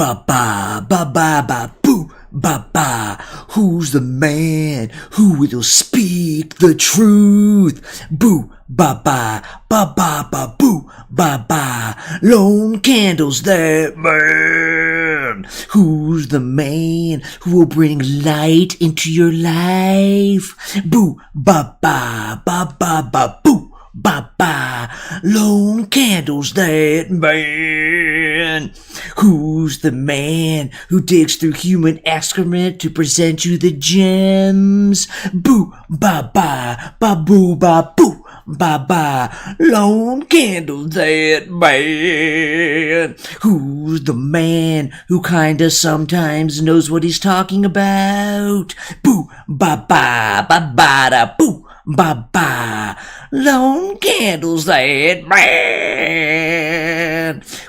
ba ba ba ba ba boo ba ba. Who's the man who will speak the truth? Boo ba ba ba ba ba boo ba ba. Lone candles that burn. Who's the man who will bring light into your life? Boo ba ba ba ba ba boo ba ba. Lone candles that burn. Who's the man who digs through human excrement to present you the gems? Boo ba ba ba boo ba boo ba ba. Lone candles that burn. Who's the man who kinda sometimes knows what he's talking about? Boo ba ba ba ba da boo ba ba. Lone candles that burn.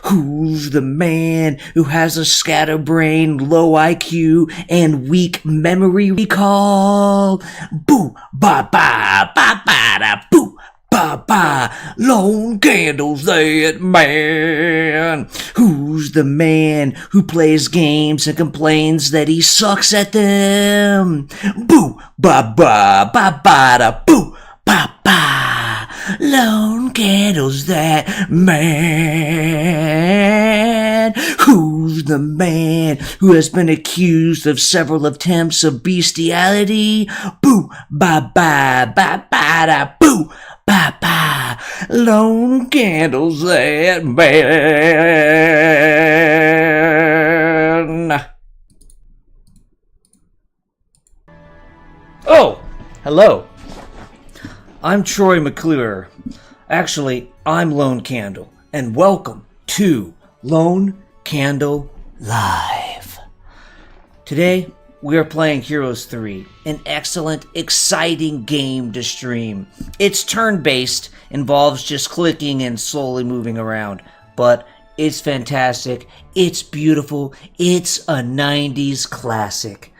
Who's the man who has a scatterbrained, low IQ, and weak memory recall? Boo ba ba ba ba da boo ba ba. Lone candles that burn. Who's the man who plays games and complains that he sucks at them? Boo ba ba ba ba da boo ba ba. Lone candles that burn. Who's the man who has been accused of several attempts of bestiality? Boo ba ba ba ba da boo ba ba. Lone candles that burn. Oh, hello. I'm Troy McClure. Actually, I'm Lone Candle, and welcome to Lone Candle Live. Today, we are playing Heroes 3, an excellent, exciting game to stream. It's turn-based, involves just clicking and slowly moving around, but it's fantastic, it's beautiful, it's a 90s classic.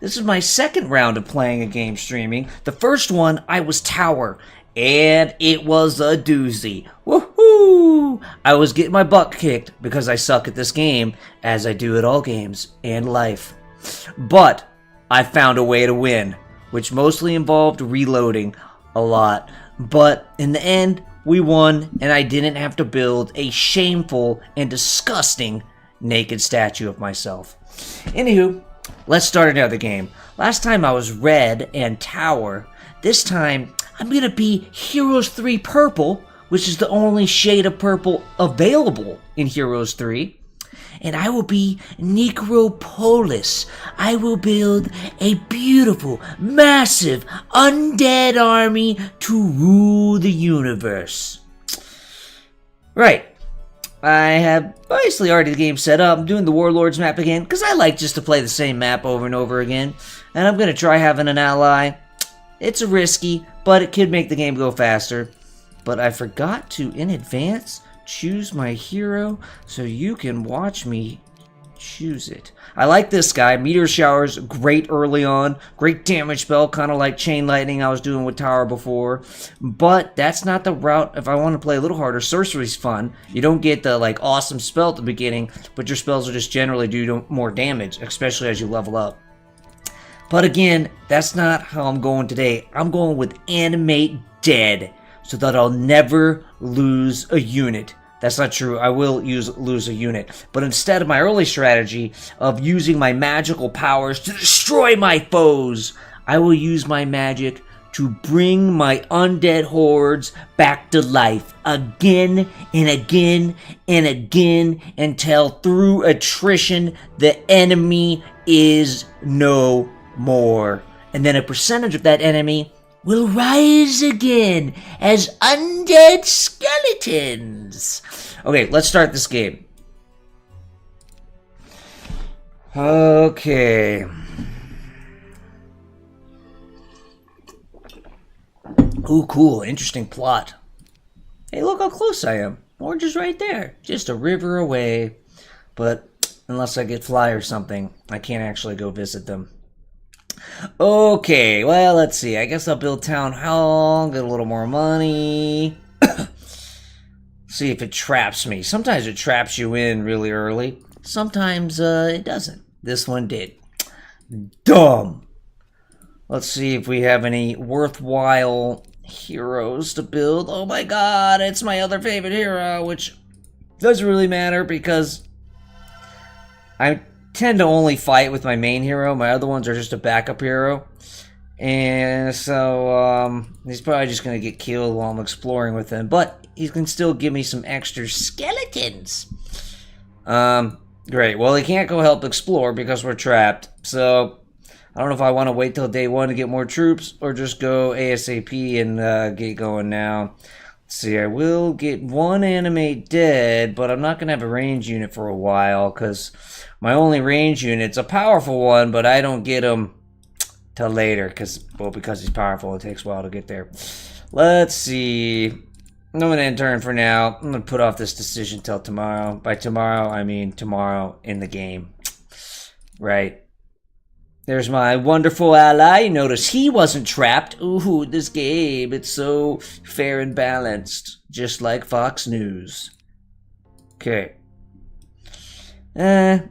This is my second round of playing a game streaming. The first one, I was Tower, and it was a doozy. Woohoo! I was getting my butt kicked because I suck at this game, as I do at all games and life. But I found a way to win, which mostly involved reloading a lot. But in the end, we won, and I didn't have to build a shameful and disgusting naked statue of myself. Anywho, let's start another game. Last time I was Red and Tower. This time, I'm gonna be Heroes 3 Purple, which is the only shade of purple available in Heroes 3. And I will be Necropolis. I will build a beautiful, massive, undead army to rule the universe. Right. I have basically already the game set up. I'm doing the Warlords map again, because I like just to play the same map over and over again. And I'm going to try having an ally. It's risky, but it could make the game go faster. But I forgot to, in advance, choose my hero, so you can watch me choose it. I like this guy. Meteor Shower's great early on. Great damage spell, kind of like Chain Lightning I was doing with Tower before. But that's not the route if I want to play a little harder. Sorcery's fun. You don't get the like awesome spell at the beginning, but your spells will just generally do more damage, especially as you level up. But again, that's not how I'm going today. I'm going with Animate Dead, so that I'll never lose a unit. That's not true. I will lose a unit. But instead of my early strategy of using my magical powers to destroy my foes, I will use my magic to bring my undead hordes back to life again and again and again until through attrition the enemy is no more. And then a percentage of that enemy will rise again as undead skeletons. Okay, let's start this game. Okay. Ooh, cool. Interesting plot. Hey, look how close I am. Orange is right there. Just a river away. But unless I get fly or something, I can't actually go visit them. Okay, well, let's see. I guess I'll build Town Hall, get a little more money. See if it traps me. Sometimes it traps you in really early. sometimes it doesn't. This one did. Dumb. Let's see if we have any worthwhile heroes to build. Oh my god, it's my other favorite hero, which doesn't really matter because I tend to only fight with my main hero. My other ones are just a backup hero. And so he's probably just going to get killed while I'm exploring with him. But he can still give me some extra skeletons. Great. Well, he can't go help explore because we're trapped. So I don't know if I want to wait till day 1 to get more troops or just go ASAP and get going now. Let's see, I will get one animate dead, but I'm not going to have a range unit for a while because my only range unit's a powerful one, but I don't get him till later because he's powerful. It takes a while to get there. Let's see. I'm going to end turn for now. I'm going to put off this decision till tomorrow. By tomorrow, I mean tomorrow in the game. Right. There's my wonderful ally. Notice he wasn't trapped. Ooh, this game, it's so fair and balanced. Just like Fox News. Okay. I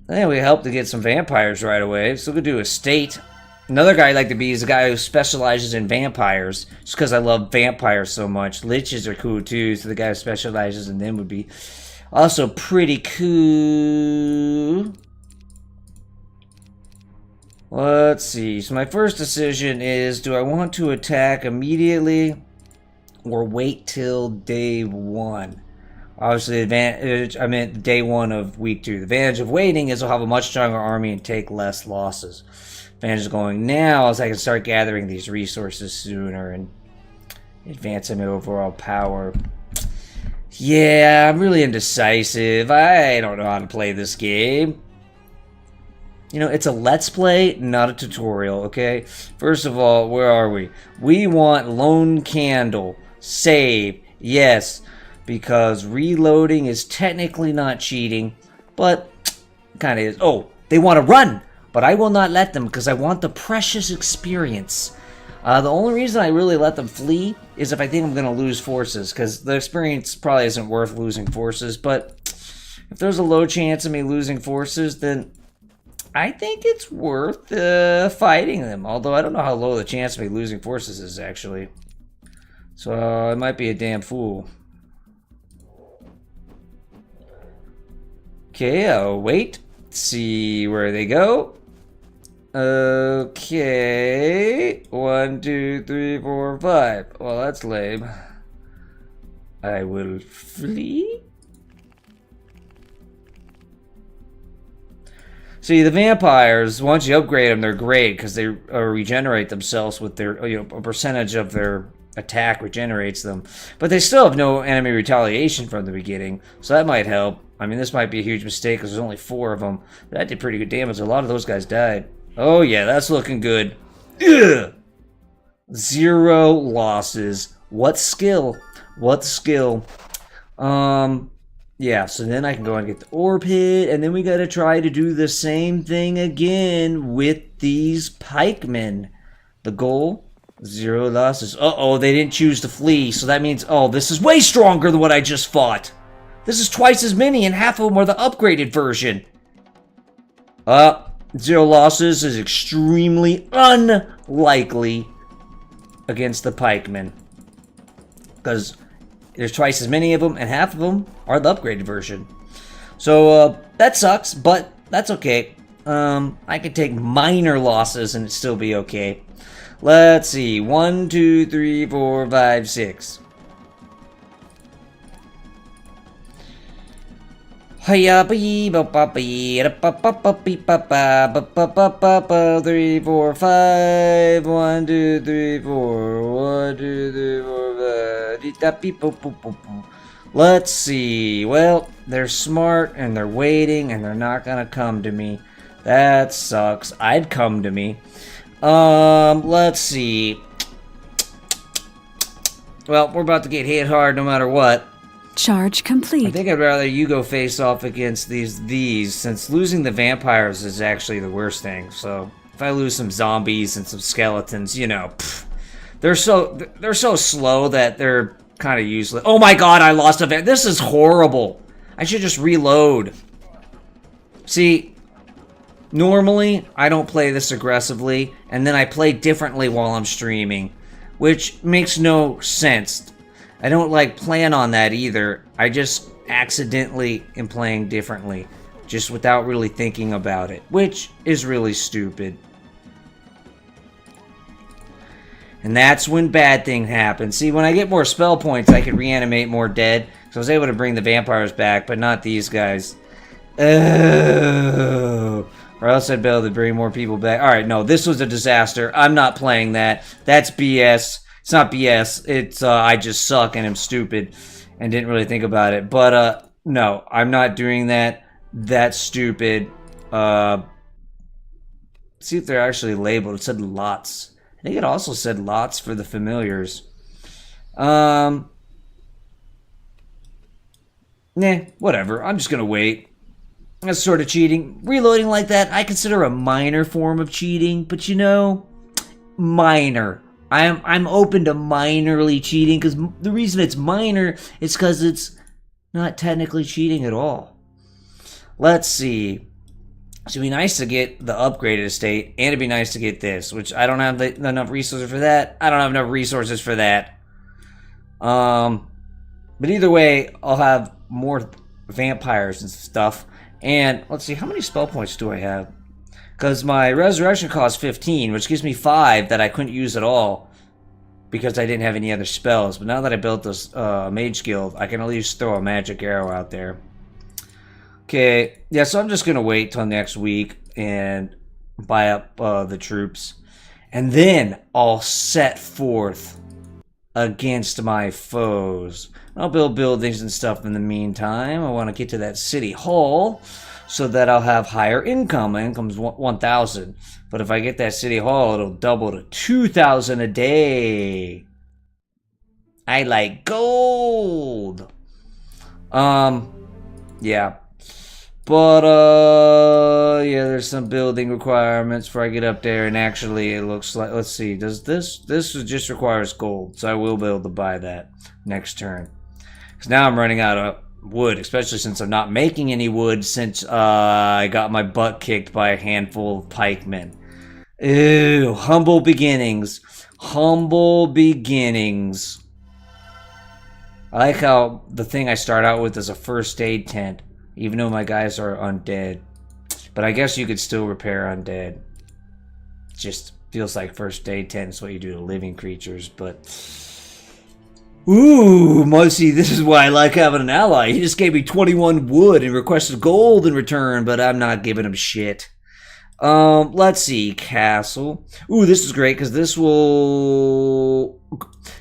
think we helped to get some vampires right away. So we'll do a state. Another guy I'd like to be is a guy who specializes in vampires. Just because I love vampires so much. Liches are cool too, so the guy who specializes in them would be also pretty cool. Let's see. So my first decision is, do I want to attack immediately or wait till day 1? Obviously, advantage. I meant day 1 of week 2. The advantage of waiting is I'll have a much stronger army and take less losses. Advantage of going now is I can start gathering these resources sooner and advancing my overall power. Yeah, I'm really indecisive. I don't know how to play this game. You know, it's a let's play, not a tutorial, okay? First of all, where are we? We want Lone Candle. Save. Yes. Because reloading is technically not cheating, but kind of is. Oh, they want to run, but I will not let them because I want the precious experience. The only reason I really let them flee is if I think I'm going to lose forces, because the experience probably isn't worth losing forces, but if there's a low chance of me losing forces, then I think it's worth fighting them. Although I don't know how low the chance of me losing forces is, actually. So I might be a damn fool. Okay, I'll wait. See where they go. Okay. 1, 2, 3, 4, 5. Well, that's lame. I will flee. See, the vampires, once you upgrade them, they're great because they regenerate themselves with their, a percentage of their attack regenerates them. But they still have no enemy retaliation from the beginning, so that might help. I mean, this might be a huge mistake because there's only 4 of them. But that did pretty good damage. A lot of those guys died. Oh, yeah, that's looking good. Ugh! 0 losses. What skill? What skill? Yeah, so then I can go and get the ore pit, and then we gotta try to do the same thing again with these pikemen. The goal? 0 losses. Uh-oh, they didn't choose to flee, so that means, oh, this is way stronger than what I just fought. This is twice as many, and half of them are the upgraded version. 0 losses is extremely unlikely against the pikemen. Because there's twice as many of them, and half of them are the upgraded version. So, that sucks, but that's okay. I could take minor losses and it'd still be okay. Let's see. 1, 2, 3, 4, 5, 6. Hiya, bee, ba ba bee, da ba ba ba bee, ba ba ba ba ba ba ba 3, 4, 5. 1, 2, 3, 4. 1, 2, 3, 4, 5. Dee da bee, boop, boop, boop, boop. Let's see. Well, they're smart and they're waiting and they're not gonna come to me. That sucks. I'd come to me. Let's see. Well, we're about to get hit hard no matter what. Charge complete. I think I'd rather you go face off against these, since losing the vampires is actually the worst thing. So if I lose some zombies and some skeletons, you know, they're so slow that they're kind of useless. Oh my god, I lost a this is horrible. I should just reload. See, normally I don't play this aggressively, and then I play differently while I'm streaming, which makes no sense. I don't like plan on that either. I just accidentally am playing differently, just without really thinking about it, which is really stupid. And that's when bad thing happens. See, when I get more spell points, I can reanimate more dead. So I was able to bring the vampires back, but not these guys. Oh. Or else I'd be able to bring more people back. Alright, no, this was a disaster. I'm not playing that. That's BS. It's not BS. It's, I just suck and I'm stupid. And didn't really think about it. But, no, I'm not doing that. That's stupid. See if they're actually labeled. It said lots. I think it also said lots for the familiars. Nah, whatever. I'm just gonna wait. That's sort of cheating. Reloading like that, I consider a minor form of cheating, but you know, minor. I'm open to minorly cheating, because the reason it's minor is because it's not technically cheating at all. Let's see. It'd be nice to get the upgraded estate, and it'd be nice to get this, which I don't have enough resources for that. I don't have enough resources for that. But either way, I'll have more vampires and stuff. And let's see, how many spell points do I have? Because my resurrection costs 15, which gives me 5 that I couldn't use at all because I didn't have any other spells. But now that I built this mage guild, I can at least throw a magic arrow out there. Okay, yeah, so I'm just going to wait till next week and buy up the troops. And then I'll set forth against my foes. I'll build buildings and stuff in the meantime. I want to get to that city hall so that I'll have higher income. My income's 1,000. But if I get that city hall, it'll double to 2,000 a day. I like gold. Yeah. But, yeah, there's some building requirements before I get up there, and actually it looks like, let's see, does this just requires gold, so I will be able to buy that next turn. Because now I'm running out of wood, especially since I'm not making any wood since, I got my butt kicked by a handful of pikemen. Ew, humble beginnings. Humble beginnings. I like how the thing I start out with is a first aid tent. Even though my guys are undead. But I guess you could still repair undead. It just feels like first aid tent is what you do to living creatures, but... Ooh, Musty, this is why I like having an ally. He just gave me 21 wood and requested gold in return, but I'm not giving him shit. Let's see, castle. Ooh, this is great, because this will...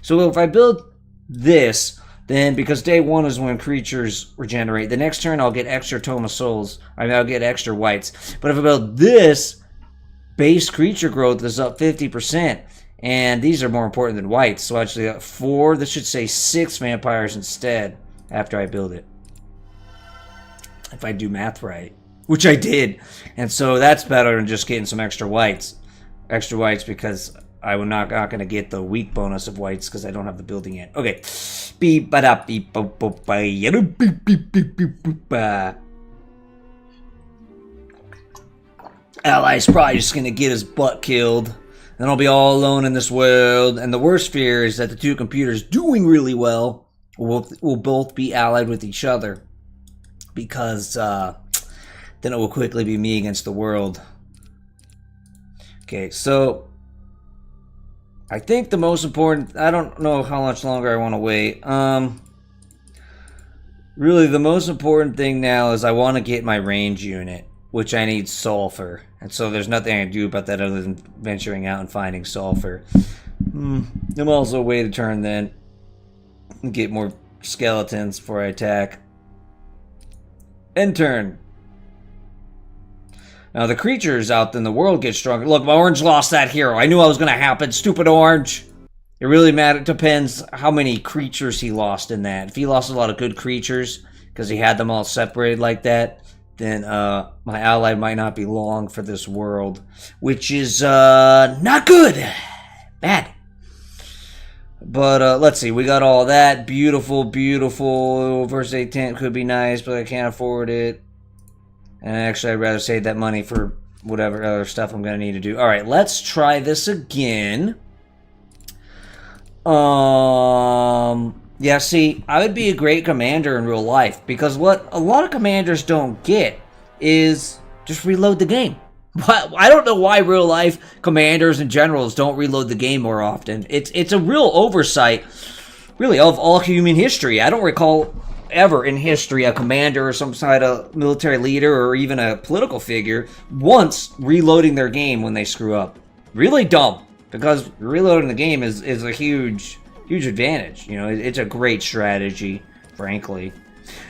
So if I build this... Then, because day 1 is when creatures regenerate, the next turn I'll get extra Tome of Souls. I mean, I'll get extra whites. But if I build this, base creature growth is up 50%. And these are more important than whites. So actually, 4, this should say 6 vampires instead after I build it. If I do math right. Which I did. And so that's better than just getting some extra whites. Extra whites because... I'm not going to get the weak bonus of whites because I don't have the building yet. Okay. Ally's probably just going to get his butt killed. Then I'll be all alone in this world. And the worst fear is that the two computers doing really well will both be allied with each other. Because then it will quickly be me against the world. Okay, so... I think the most important... I don't know how much longer I want to wait. Really, the most important thing now is I want to get my range unit, which I need sulfur. And so there's nothing I can do about that other than venturing out and finding sulfur. I'm also wait a turn then. And get more skeletons before I attack. End turn. Now, the creatures out in the world get stronger. Look, my orange lost that hero. I knew it was going to happen. Stupid orange. It really matters. It depends how many creatures he lost in that. If he lost a lot of good creatures, because he had them all separated like that, then my ally might not be long for this world. Which is not good. Bad. But let's see. We got all that. Beautiful, beautiful. First aid tent could be nice, but I can't afford it. And actually, I'd rather save that money for whatever other stuff I'm going to need to do. Alright, let's try this again. Yeah, see, I would be a great commander in real life, because what a lot of commanders don't get is just reload the game. I don't know why real life commanders and generals don't reload the game more often. It's a real oversight, really, of all human history. I don't recall ever in history a commander or some sort of military leader or even a political figure once reloading their game when they screw up. Really dumb, because reloading the game is a huge advantage. You know, it's a great strategy, frankly.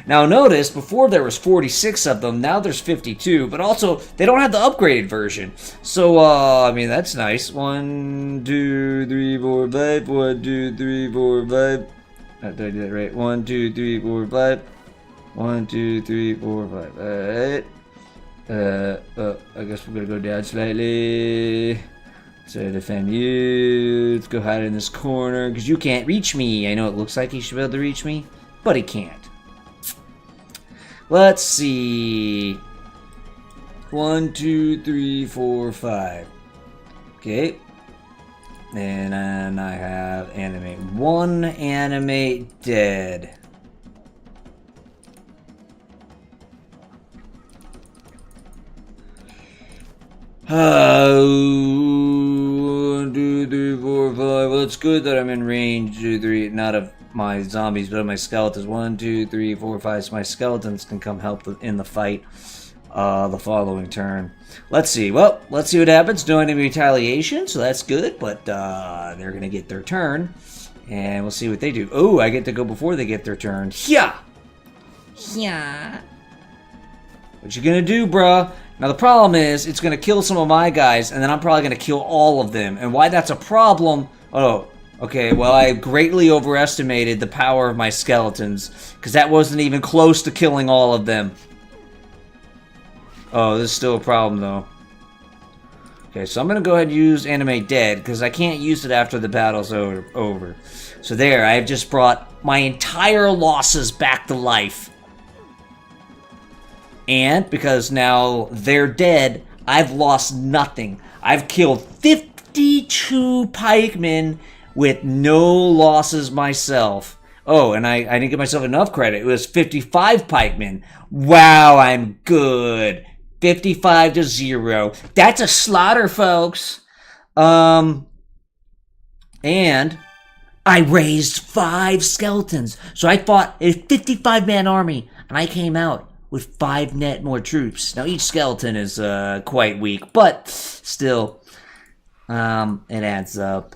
Now notice, before there was 46 of them, now there's 52, but also, they don't have the upgraded version. So, I mean, that's nice. 1, 2, 3, 4, 5, 1, 2, 3, 4, 5. Did I do that right? 1, 2, 3, 4, 5. 1, 2, 3, 4, 5. Alright. I guess we're gonna go down slightly. So defend you. Let's go hide in this corner, because you can't reach me. I know it looks like he should be able to reach me, but he can't. Let's see. 1, 2, 3, 4, 5. Okay. And then I have animate 1, animate dead. One, 2, 3, 4, 5. Well, it's good that I'm in range. 2, 3, not of my zombies, but of my skeletons. 1, 2, 3, 4, 5. So my skeletons can come help in the fight the following turn. Let's see. Well, let's see what happens. No enemy retaliation, so that's good. But they're gonna get their turn, and we'll see what they do. Oh, I get to go before they get their turn. Yeah. Yeah. What you gonna do, bruh? Now the problem is, it's gonna kill some of my guys, and then I'm probably gonna kill all of them. And why that's a problem? Oh, okay. Well, I greatly overestimated the power of my skeletons, because that wasn't even close to killing all of them. Oh, this is still a problem, though. Okay, so I'm going to go ahead and use Animate Dead, because I can't use it after the battle's over. So there, I've just brought my entire losses back to life. And, because now they're dead, I've lost nothing. I've killed 52 pikemen with no losses myself. Oh, and I didn't give myself enough credit. It was 55 pikemen. Wow, I'm good. 55 to 0. That's a slaughter, folks. And I raised 5 skeletons. So I fought a 55-man army, and I came out with 5 net more troops. Now, each skeleton is quite weak, but still, it adds up.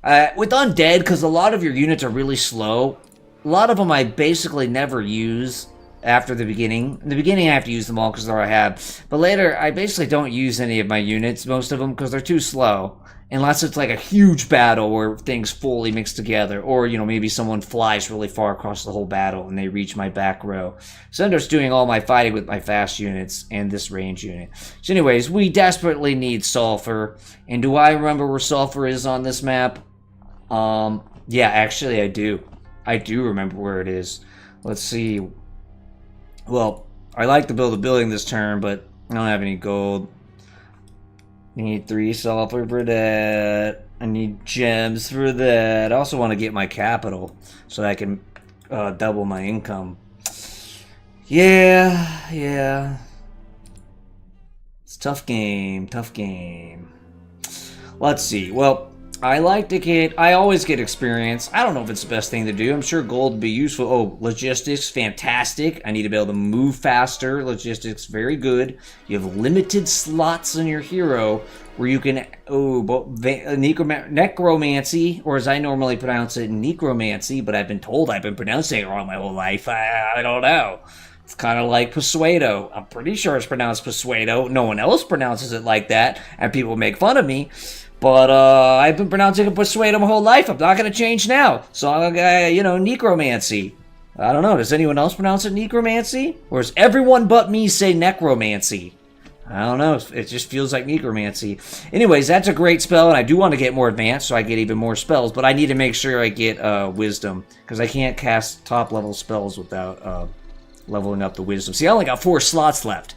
With undead, because a lot of your units are really slow, a lot of them I basically never use after the beginning. In the beginning, I have to use them all because they're all I have. But later, I basically don't use any of my units, most of them, because they're too slow. Unless it's like a huge battle where things fully mix together. Or, you know, maybe someone flies really far across the whole battle and they reach my back row. So I'm just doing all my fighting with my fast units and this range unit. So anyways, we desperately need sulfur. And do I remember where sulfur is on this map? Yeah, actually I do. I do remember where it is. Let's see. Well, I like to build a building this turn, but I don't have any gold. Need 3 sulfur for that. I need gems for that. I also want to get my capital so that I can double my income. Yeah. It's a tough game, tough game. Let's see. Well, I always get experience. I don't know if it's the best thing to do. I'm sure gold would be useful. Oh, logistics, fantastic. I need to be able to move faster. Logistics, very good. You have limited slots in your hero where you can, necromancy, or as I normally pronounce it, necromancy, but I've been told I've been pronouncing it wrong my whole life. I don't know. It's kind of like Persuado. I'm pretty sure it's pronounced Persuado. No one else pronounces it like that, and people make fun of me. But I've been pronouncing it Persuado my whole life. I'm not going to change now. So, necromancy. I don't know. Does anyone else pronounce it necromancy? Or does everyone but me say necromancy? I don't know. It just feels like necromancy. Anyways, that's a great spell, and I do want to get more advanced so I get even more spells. But I need to make sure I get wisdom, because I can't cast top-level spells without leveling up the wisdom. See, I only got 4 slots left.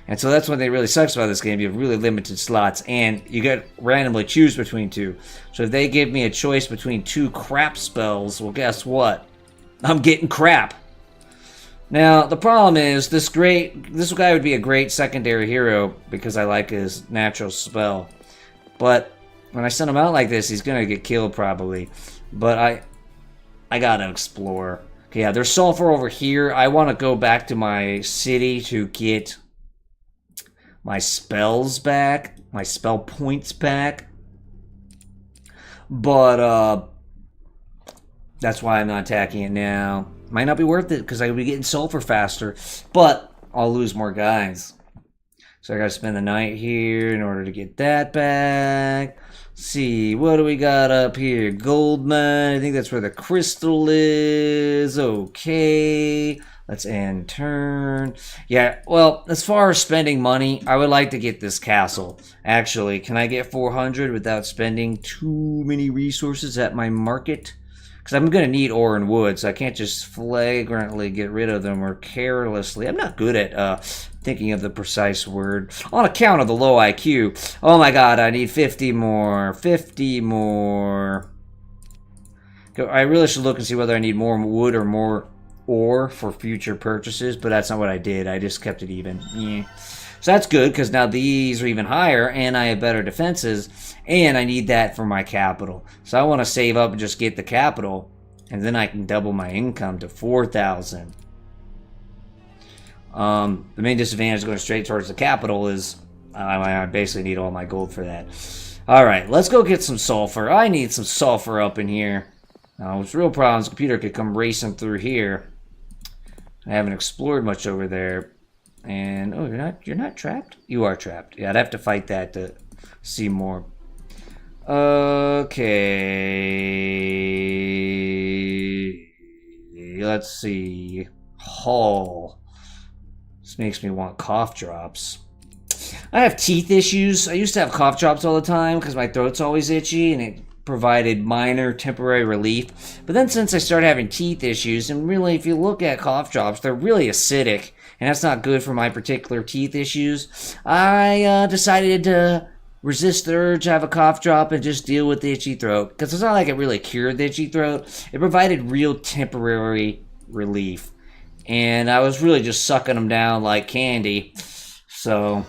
And so that's what they really sucks about this game. You have really limited slots, and you get randomly choose between 2. So if they give me a choice between 2 crap spells, well, guess what? I'm getting crap. Now, the problem is, this guy would be a great secondary hero because I like his natural spell. But when I send him out like this, he's going to get killed probably. But I gotta explore. Okay, yeah, there's sulfur over here. I want to go back to my city to get my spells back, my spell points back. But that's why I'm not attacking it now. Might not be worth it because I would be getting sulfur faster, but I'll lose more guys. So I gotta spend the night here in order to get that back. Let's see, what do we got up here? Gold mine. I think that's where the crystal is. Okay. Let's end turn. Yeah, well, as far as spending money, I would like to get this castle. Actually, can I get 400 without spending too many resources at my market? Because I'm going to need ore and wood, so I can't just flagrantly get rid of them or carelessly. I'm not good at thinking of the precise word. On account of the low IQ. Oh my god, I need 50 more. 50 more. I really should look and see whether I need more wood or more ore for future purchases, but that's not what I did. I just kept it even. Yeah. So that's good, because now these are even higher, and I have better defenses, and I need that for my capital. So I want to save up and just get the capital, and then I can double my income to 4,000. The main disadvantage going straight towards the capital is I basically need all my gold for that. Alright, let's go get some sulfur. I need some sulfur up in here. Now, it's real problems. The computer could come racing through here. I haven't explored much over there. And oh, you're not trapped? You are trapped. Yeah, I'd have to fight that to see more. Okay. Let's see. Hull. This makes me want cough drops. I have teeth issues. I used to have cough drops all the time because my throat's always itchy, and it provided minor temporary relief. But then since I started having teeth issues, and really if you look at cough drops, they're really acidic, and that's not good for my particular teeth issues, I decided to resist the urge to have a cough drop and just deal with the itchy throat. Because it's not like it really cured the itchy throat. It provided real temporary relief. And I was really just sucking them down like candy. So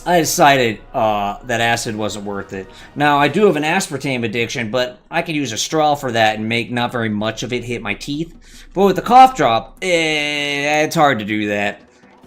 I decided that acid wasn't worth it. Now, I do have an aspartame addiction, but I could use a straw for that and make not very much of it hit my teeth. But with the cough drop, it's hard to do that.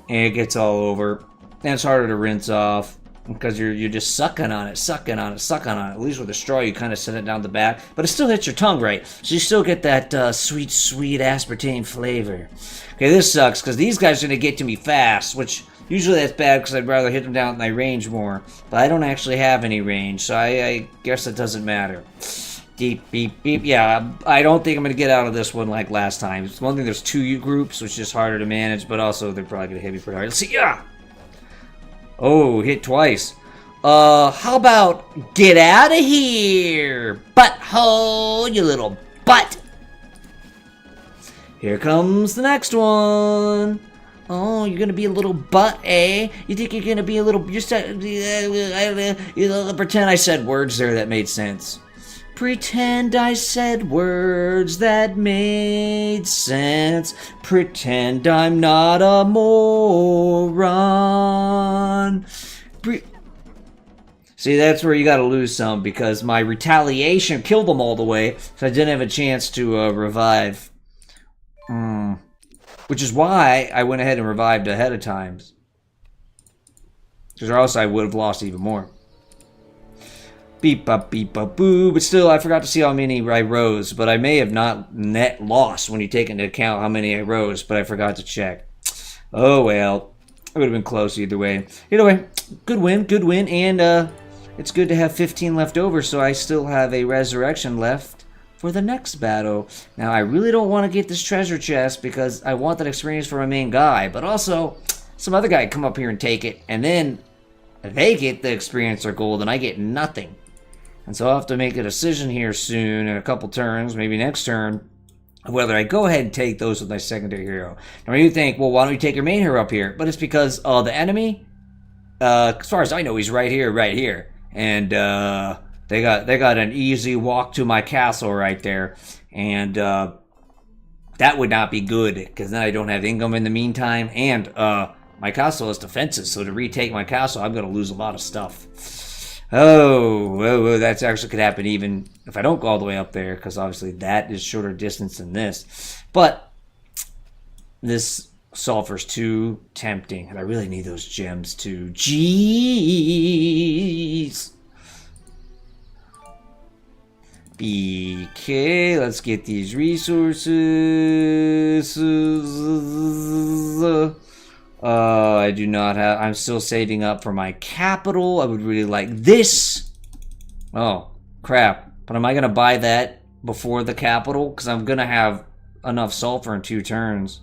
And it gets all over. And it's harder to rinse off because you're just sucking on it, sucking on it, sucking on it. At least with a straw, you kind of set it down the back. But it still hits your tongue right. So you still get that sweet, sweet aspartame flavor. Okay, this sucks because these guys are going to get to me fast, which usually that's bad because I'd rather hit them down at my range more. But I don't actually have any range, so I guess it doesn't matter. Deep, beep, beep. Yeah, I don't think I'm going to get out of this one like last time. It's one thing, there's 2 groups, which is harder to manage, but also they're probably going to hit me pretty hard. Let's see. Yeah! Oh, hit twice. How about get out of here, butthole, you little butt. Here comes the next one. Oh, you're gonna be a little butt, eh? You think you're gonna be a little... pretend I said words there that made sense. Pretend I said words that made sense. Pretend I'm not a moron. See, that's where you gotta lose some, because my retaliation killed them all the way, so I didn't have a chance to revive. Which is why I went ahead and revived ahead of time. Because or else I would have lost even more. Beep up, boo. But still, I forgot to see how many I rose. But I may have not net lost when you take into account how many I rose. But I forgot to check. Oh well. It would have been close either way. Either way, good win. And it's good to have 15 left over. So I still have a resurrection left for the next battle. Now, I really don't want to get this treasure chest because I want that experience for my main guy. But also, some other guy come up here and take it. And then they get the experience or gold and I get nothing. And so I'll have to make a decision here soon in a couple turns, maybe next turn, whether I go ahead and take those with my secondary hero. Now you think, well, why don't you take your main hero up here? But it's because the enemy, as far as I know, he's right here, and they got an easy walk to my castle right there, and that would not be good because then I don't have income in the meantime, and my castle has defenses, so to retake my castle, I'm going to lose a lot of stuff. Oh, that's actually could happen even if I don't go all the way up there, because obviously that is shorter distance than this. But this sulfur's too tempting, and I really need those gems too. Jeez. BK, let's get these resources. I do not have... I'm still saving up for my capital. I would really like this. Oh, crap. But am I going to buy that before the capital? Because I'm going to have enough sulfur in 2 turns.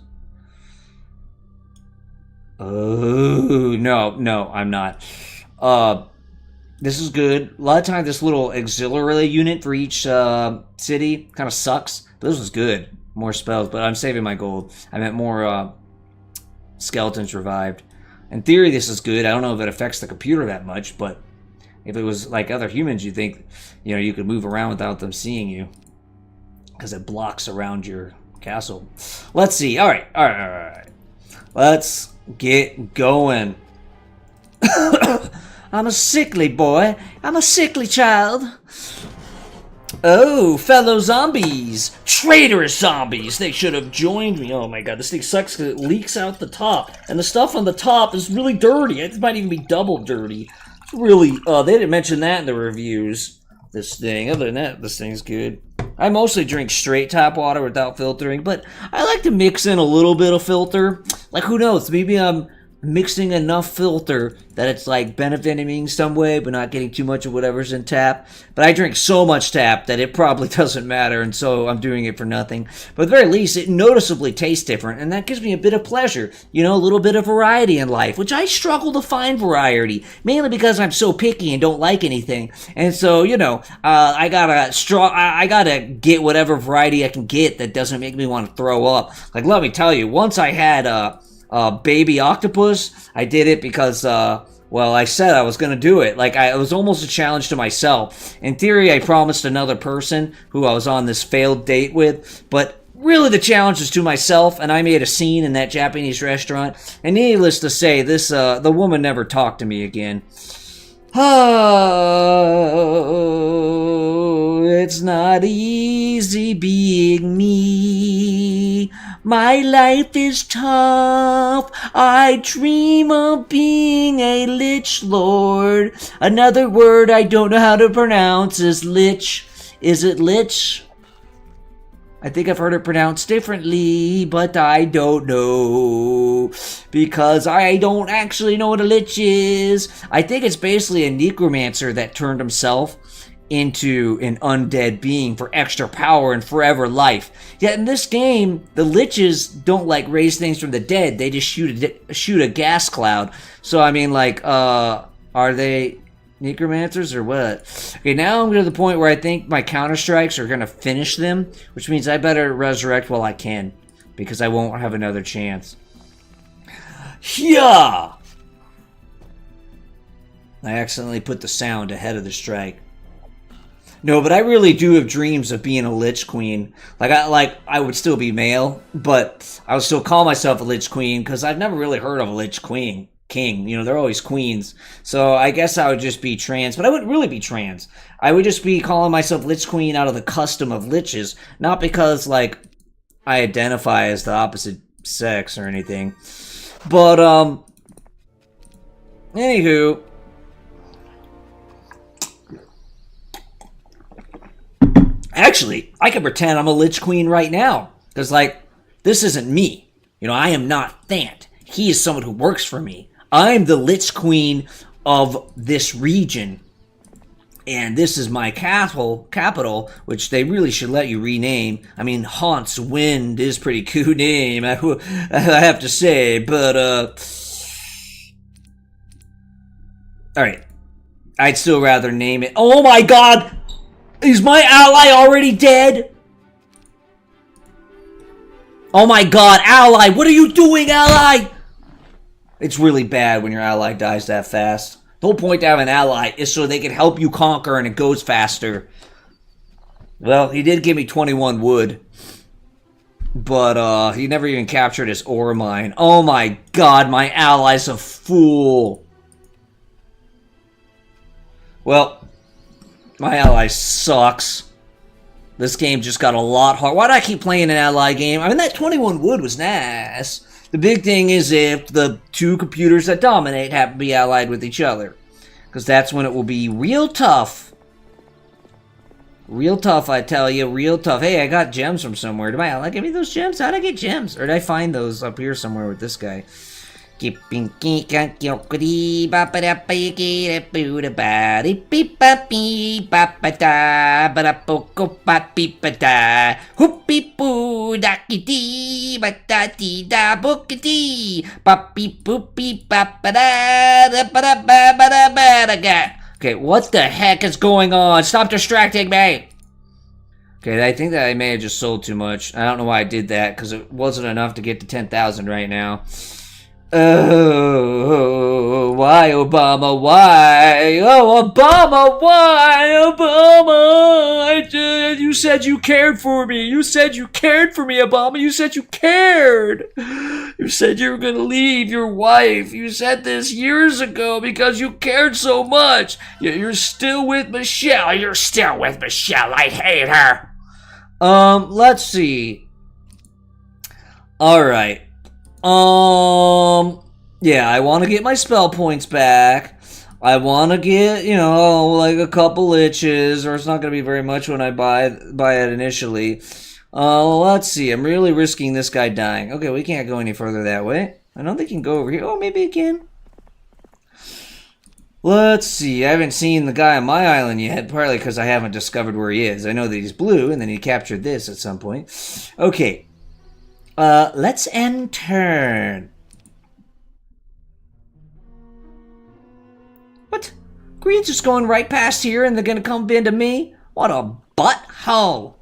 Oh, no, I'm not. This is good. A lot of times this little auxiliary unit for each city kind of sucks. But this was good. More spells, but I'm saving my gold. I meant more skeletons revived. In theory, this is good. I don't know if it affects the computer that much, but if it was like other humans, you think, you know, you could move around without them seeing you because it blocks around your castle. Let's see. All right. Let's get going. I'm a sickly boy. I'm a sickly child. Oh, fellow zombies. Traitorous zombies. They should have joined me. Oh my god, this thing sucks because it leaks out the top. And the stuff on the top is really dirty. It might even be double dirty. It's really, they didn't mention that in the reviews. This thing. Other than that, this thing's good. I mostly drink straight tap water without filtering, but I like to mix in a little bit of filter. Like, who knows? Maybe I'm mixing enough filter that it's like benefiting me in some way, but not getting too much of whatever's in tap. But I drink so much tap that it probably doesn't matter, and so I'm doing it for nothing. But at the very least, it noticeably tastes different, and that gives me a bit of pleasure. You know, a little bit of variety in life, which I struggle to find variety, mainly because I'm so picky and don't like anything. And so, you know, I gotta get whatever variety I can get that doesn't make me want to throw up. Like, let me tell you, once I had baby octopus. I did it because, well, I said I was going to do it. Like, it was almost a challenge to myself. In theory, I promised another person who I was on this failed date with, but really the challenge was to myself, and I made a scene in that Japanese restaurant. And needless to say, this the woman never talked to me again. Oh, it's not easy being me. My life is tough. I dream of being a lich lord. Another word I don't know how to pronounce is lich. Is it lich? I think I've heard it pronounced differently, but I don't know, because I don't actually know what a lich is. I think it's basically a necromancer that turned himself into an undead being for extra power and forever life. Yet in this game, the liches don't like raise things from the dead. They just shoot a gas cloud. So I mean, like, are they necromancers or what? Okay, now I'm to the point where I think my counter strikes are gonna finish them, which means I better resurrect while I can, because I won't have another chance. Yeah. I accidentally put the sound ahead of the strike. No, but I really do have dreams of being a Lich Queen. I would still be male, but I would still call myself a Lich Queen, because I've never really heard of a Lich Queen. King, you know, they're always queens. So I guess I would just be trans, but I wouldn't really be trans. I would just be calling myself Lich Queen out of the custom of liches, not because, like, I identify as the opposite sex or anything. But, anywho, actually, I can pretend I'm a Lich Queen right now, because, like, this isn't me. You know, I am not Thant. He is someone who works for me. I'm the Lich Queen of this region. And this is my capital, which they really should let you rename. I mean, Haunts Wind is a pretty cool name, I have to say, but, alright. I'd still rather name it. Oh my god! Is my ally already dead? Oh my god, ally! What are you doing, ally? It's really bad when your ally dies that fast. The whole point to have an ally is so they can help you conquer and it goes faster. Well, he did give me 21 wood. But, he never even captured his ore mine. Oh my god, my ally's a fool. Well, my ally sucks. This game just got a lot hard. Why do I keep playing an ally game? I mean, that 21 wood was nice. The big thing is if the two computers that dominate happen to be allied with each other. Because that's when it will be real tough. Real tough, I tell you. Real tough. Hey, I got gems from somewhere. Did my ally give me those gems? How'd I get gems? Or did I find those up here somewhere with this guy? Okay, what the heck is going on? Stop distracting me! Okay, I think that I may have just sold too much. I don't know why I did that, because it wasn't enough to get to 10,000 right now. Oh, why, Obama? Why? Oh, Obama, why? Obama! You said you cared for me. You said you cared for me, Obama. You said you cared. You said you were going to leave your wife. You said this years ago because you cared so much. You're still with Michelle. You're still with Michelle. I hate her. Let's see. All right. Yeah, I want to get my spell points back. I want to get, you know, like a couple liches, or it's not going to be very much when I buy it initially. Let's see. I'm really risking this guy dying. Okay, we can't go any further that way. I don't think you can go over here. Oh, maybe it can. Let's see. I haven't seen the guy on my island yet, partly because I haven't discovered where he is. I know that he's blue, and then he captured this at some point. Okay. Let's end turn. What? Green's just going right past here and they're gonna come into me? What a butthole.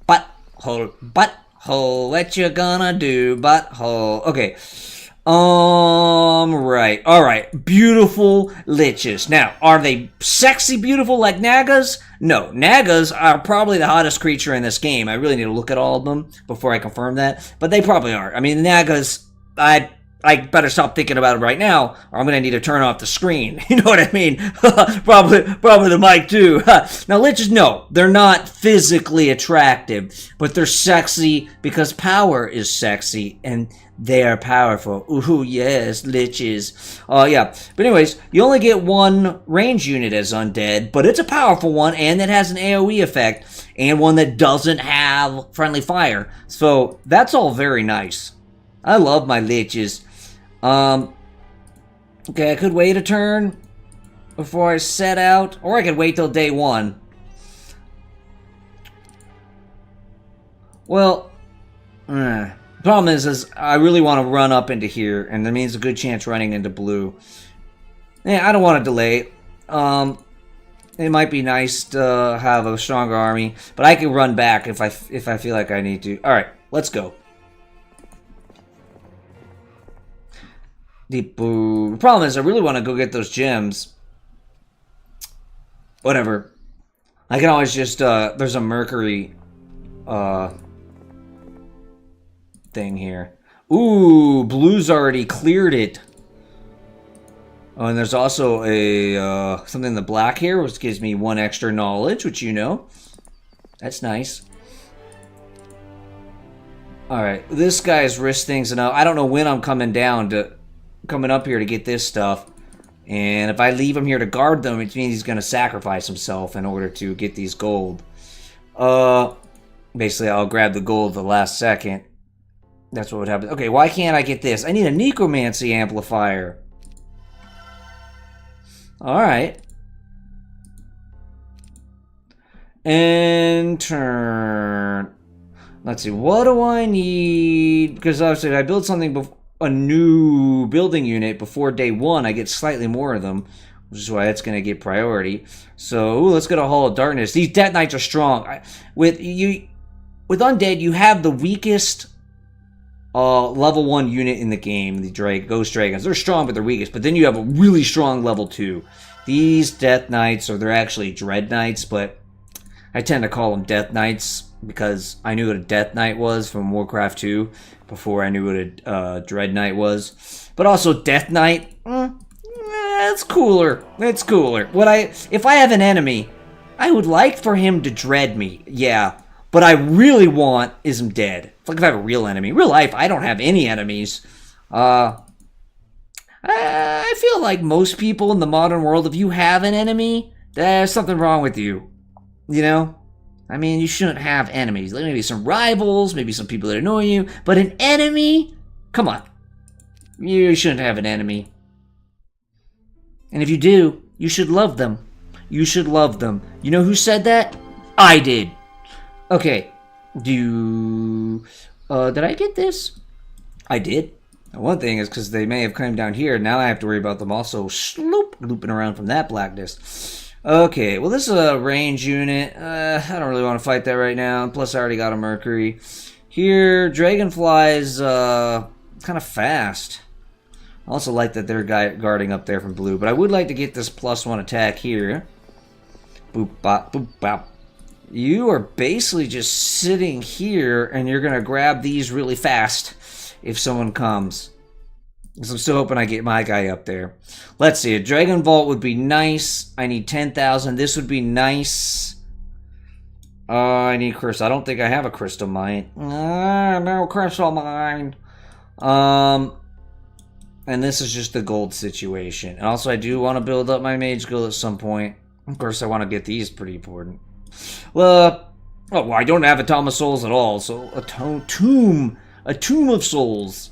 Butthole. What you gonna do, butthole? Okay. Right. Alright. Beautiful liches. Now, are they sexy beautiful like Nagas? No. Nagas are probably the hottest creature in this game. I really need to look at all of them before I confirm that. But they probably are. I mean, Nagas, I better stop thinking about it right now, or I'm going to need to turn off the screen. You know what I mean? probably the mic, too. Now, liches, no. They're not physically attractive, but they're sexy because power is sexy, and they are powerful. Ooh, yes, liches. Yeah. But anyways, you only get one range unit as undead, but it's a powerful one, and it has an AoE effect, and one that doesn't have friendly fire. So, that's all very nice. I love my liches. Okay, I could wait a turn before I set out, or I could wait till day one. Well, the problem is I really want to run up into here, and that means a good chance running into blue. Yeah, I don't want to delay. It might be nice to have a stronger army, but I can run back if I feel like I need to. All right, let's go. The problem is I really want to go get those gems. Whatever. I can always just, there's a mercury, thing here. Ooh, blue's already cleared it. Oh, and there's also a, something in the black here, which gives me 1 extra knowledge, which you know. That's nice. Alright, this guy's risked things enough. I don't know when I'm coming up here to get this stuff, and if I leave him here to guard them, it means he's going to sacrifice himself in order to get these gold. Basically I'll grab the gold at the last second. That's what would happen. Okay, why can't I get this? I need a necromancy amplifier. Alright. And turn. Let's see, what do I need? Because obviously if I build something before a new building unit before day one, I get slightly more of them, which is why that's going to get priority. So let's go to Hall of Darkness. These Death Knights are strong. With undead, you have the weakest level 1 unit in the game, the Ghost Dragons. They're strong, but they're weakest. But then you have a really strong level 2. These Death Knights, or they're actually Dread Knights, but I tend to call them Death Knights because I knew what a Death Knight was from Warcraft 2 before I knew what a Dread Knight was. But also Death Knight, it's cooler. It's cooler. If I have an enemy, I would like for him to dread me. Yeah. But I really want is him dead. Like if I have a real enemy. In real life, I don't have any enemies. I feel like most people in the modern world, if you have an enemy, there's something wrong with you. You know? I mean, you shouldn't have enemies. Like maybe some rivals, maybe some people that annoy you. But an enemy? Come on. You shouldn't have an enemy. And if you do, you should love them. You should love them. You know who said that? I did. Okay, did I get this? I did. One thing is because they may have come down here, now I have to worry about them also looping around from that blackness. Okay, well this is a range unit. I don't really want to fight that right now, plus I already got a Mercury. Here, Dragonfly's kind of fast. I also like that they're guarding up there from blue, but I would like to get this +1 attack here. Boop, bop, boop, bop. You are basically just sitting here, and you're going to grab these really fast if someone comes. Because I'm still hoping I get my guy up there. Let's see. A Dragon Vault would be nice. I need 10,000. This would be nice. I need crystal. I don't think I have a crystal mine. No crystal mine. And this is just the gold situation. And also, I do want to build up my Mage Guild at some point. Of course, I want to get these pretty important. Well, I don't have a Tome of Souls at all, so a tomb of souls.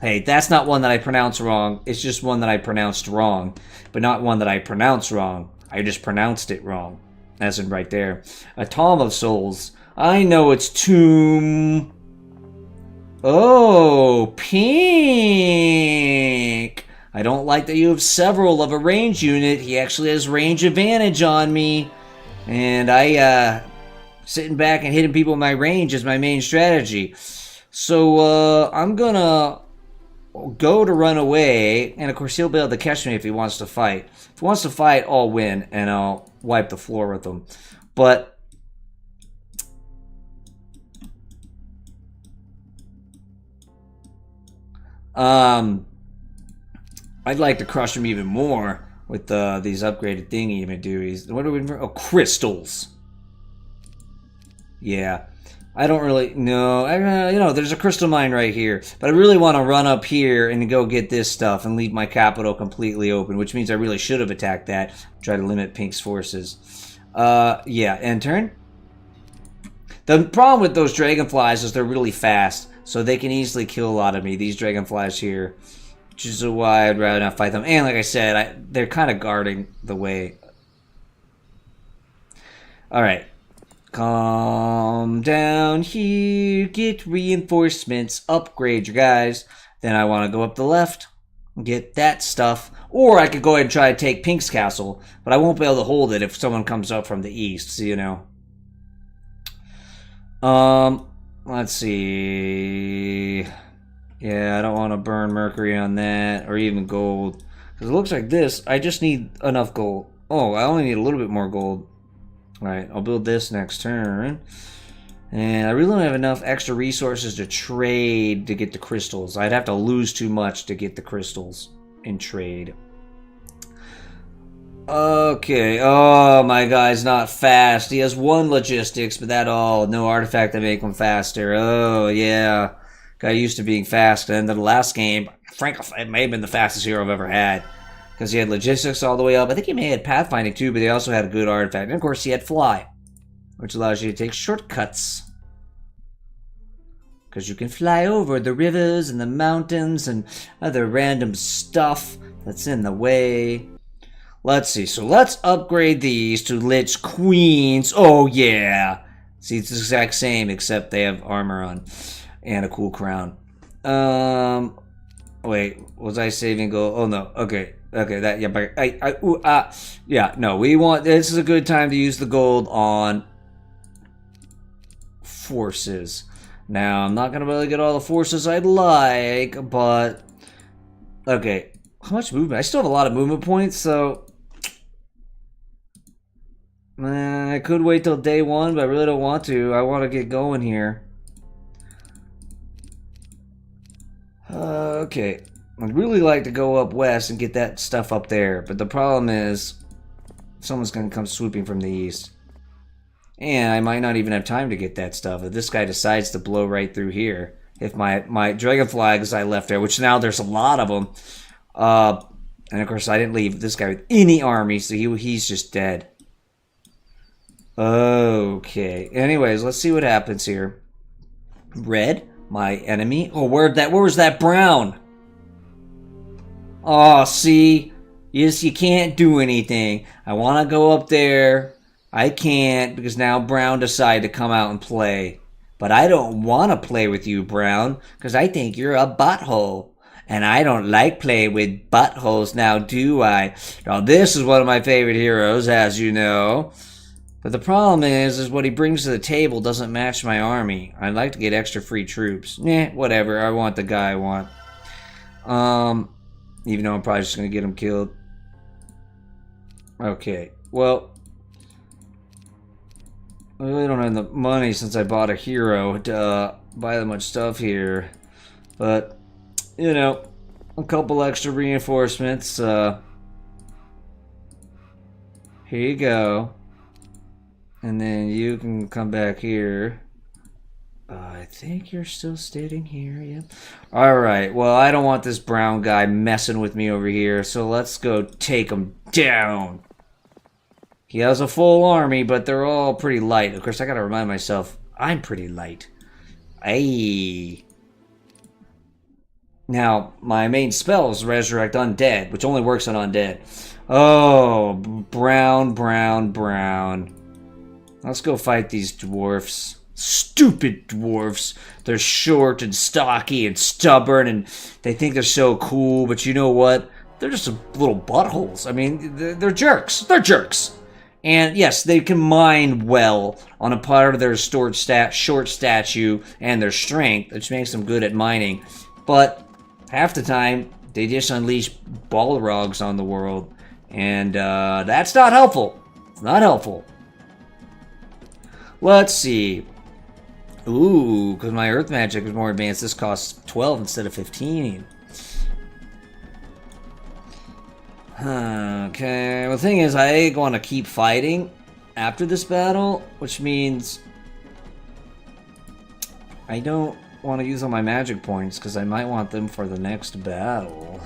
Hey, that's not one that I pronounced wrong. It's just one that I pronounced wrong, but not one that I pronounced wrong. I just pronounced it wrong, as in right there. A Tome of Souls. I know it's tomb. Oh, pink. I don't like that you have several of a range unit. He actually has range advantage on me. And sitting back and hitting people in my range is my main strategy. So, I'm gonna go to run away. And, of course, he'll be able to catch me if he wants to fight. If he wants to fight, I'll win. And I'll wipe the floor with him. But I'd like to crush him even more with these upgraded thingy even do. What are we? Oh, crystals. Yeah, I don't really know. You know, there's a crystal mine right here, but I really want to run up here and go get this stuff and leave my capital completely open, which means I really should have attacked that. Try to limit Pink's forces. Yeah, end turn. The problem with those dragonflies is they're really fast, so they can easily kill a lot of me. These dragonflies here. Which is why I'd rather not fight them. And like I said, they're kind of guarding the way. Alright. Calm down here. Get reinforcements. Upgrade your guys. Then I want to go up the left. Get that stuff. Or I could go ahead and try to take Pink's castle. But I won't be able to hold it if someone comes up from the east. So, you know. Let's see. Yeah, I don't want to burn Mercury on that, or even gold. Because it looks like this, I just need enough gold. Oh, I only need a little bit more gold. Alright, I'll build this next turn. And I really don't have enough extra resources to trade to get the crystals. I'd have to lose too much to get the crystals in trade. Okay, oh, my guy's not fast. He has 1 logistics, but that all, no artifact to make him faster. Oh, yeah. Got used to being fast, and then the last game, frankly, it may have been the fastest hero I've ever had. Because he had logistics all the way up. I think he may have had pathfinding too, but he also had a good artifact. And of course, he had fly, which allows you to take shortcuts. Because you can fly over the rivers and the mountains and other random stuff that's in the way. Let's see, so let's upgrade these to Lich Queens. Oh, yeah. See, it's the exact same, except they have armor on. And a cool crown. Wait, was I saving gold? Oh no. Okay, that yeah. But yeah. No, we want. This is a good time to use the gold on forces. Now, I'm not gonna really get all the forces I'd like, but... Okay, how much movement? I still have a lot of movement points, so... I could wait till day 1, but I really don't want to. I want to get going here. Okay. I'd really like to go up west and get that stuff up there, but the problem is someone's going to come swooping from the east. And I might not even have time to get that stuff if this guy decides to blow right through here. If my dragon flags I left there, which now there's a lot of them. And of course I didn't leave this guy with any army, so he's just dead. Okay. Anyways, let's see what happens here. Red, my enemy. Oh, where was that brown? Oh, see? Yes, you can't do anything. I want to go up there. I can't because now Brown decided to come out and play. But I don't want to play with you, Brown, because I think you're a butthole. And I don't like playing with buttholes now, do I? Now, this is one of my favorite heroes, as you know. But the problem is what he brings to the table doesn't match my army. I'd like to get extra free troops. Whatever. I want the guy I want. Even though I'm probably just going to get him killed. Okay. Well, I really don't have the money since I bought a hero to buy that much stuff here. But, you know, a couple extra reinforcements. Here you go. And then you can come back here. I think you're still standing here, yeah. Alright, well, I don't want this brown guy messing with me over here, so let's go take him down. He has a full army, but they're all pretty light. Of course, I gotta remind myself, I'm pretty light. Ayy. Now, my main spell is Resurrect Undead, which only works on Undead. Oh, brown, brown, brown. Let's go fight these dwarfs. Stupid dwarfs. They're short and stocky and stubborn and they think they're so cool, but you know what? They're just little buttholes. I mean, they're jerks. They're jerks. And yes, they can mine well on a part of their short statue and their strength, which makes them good at mining. But half the time, they just unleash balrogs on the world. And that's not helpful. It's not helpful. Let's see. Ooh, because my earth magic is more advanced, this costs 12 instead of 15. Okay, well, the thing is, I want to keep fighting after this battle, which means I don't want to use all my magic points, because I might want them for the next battle.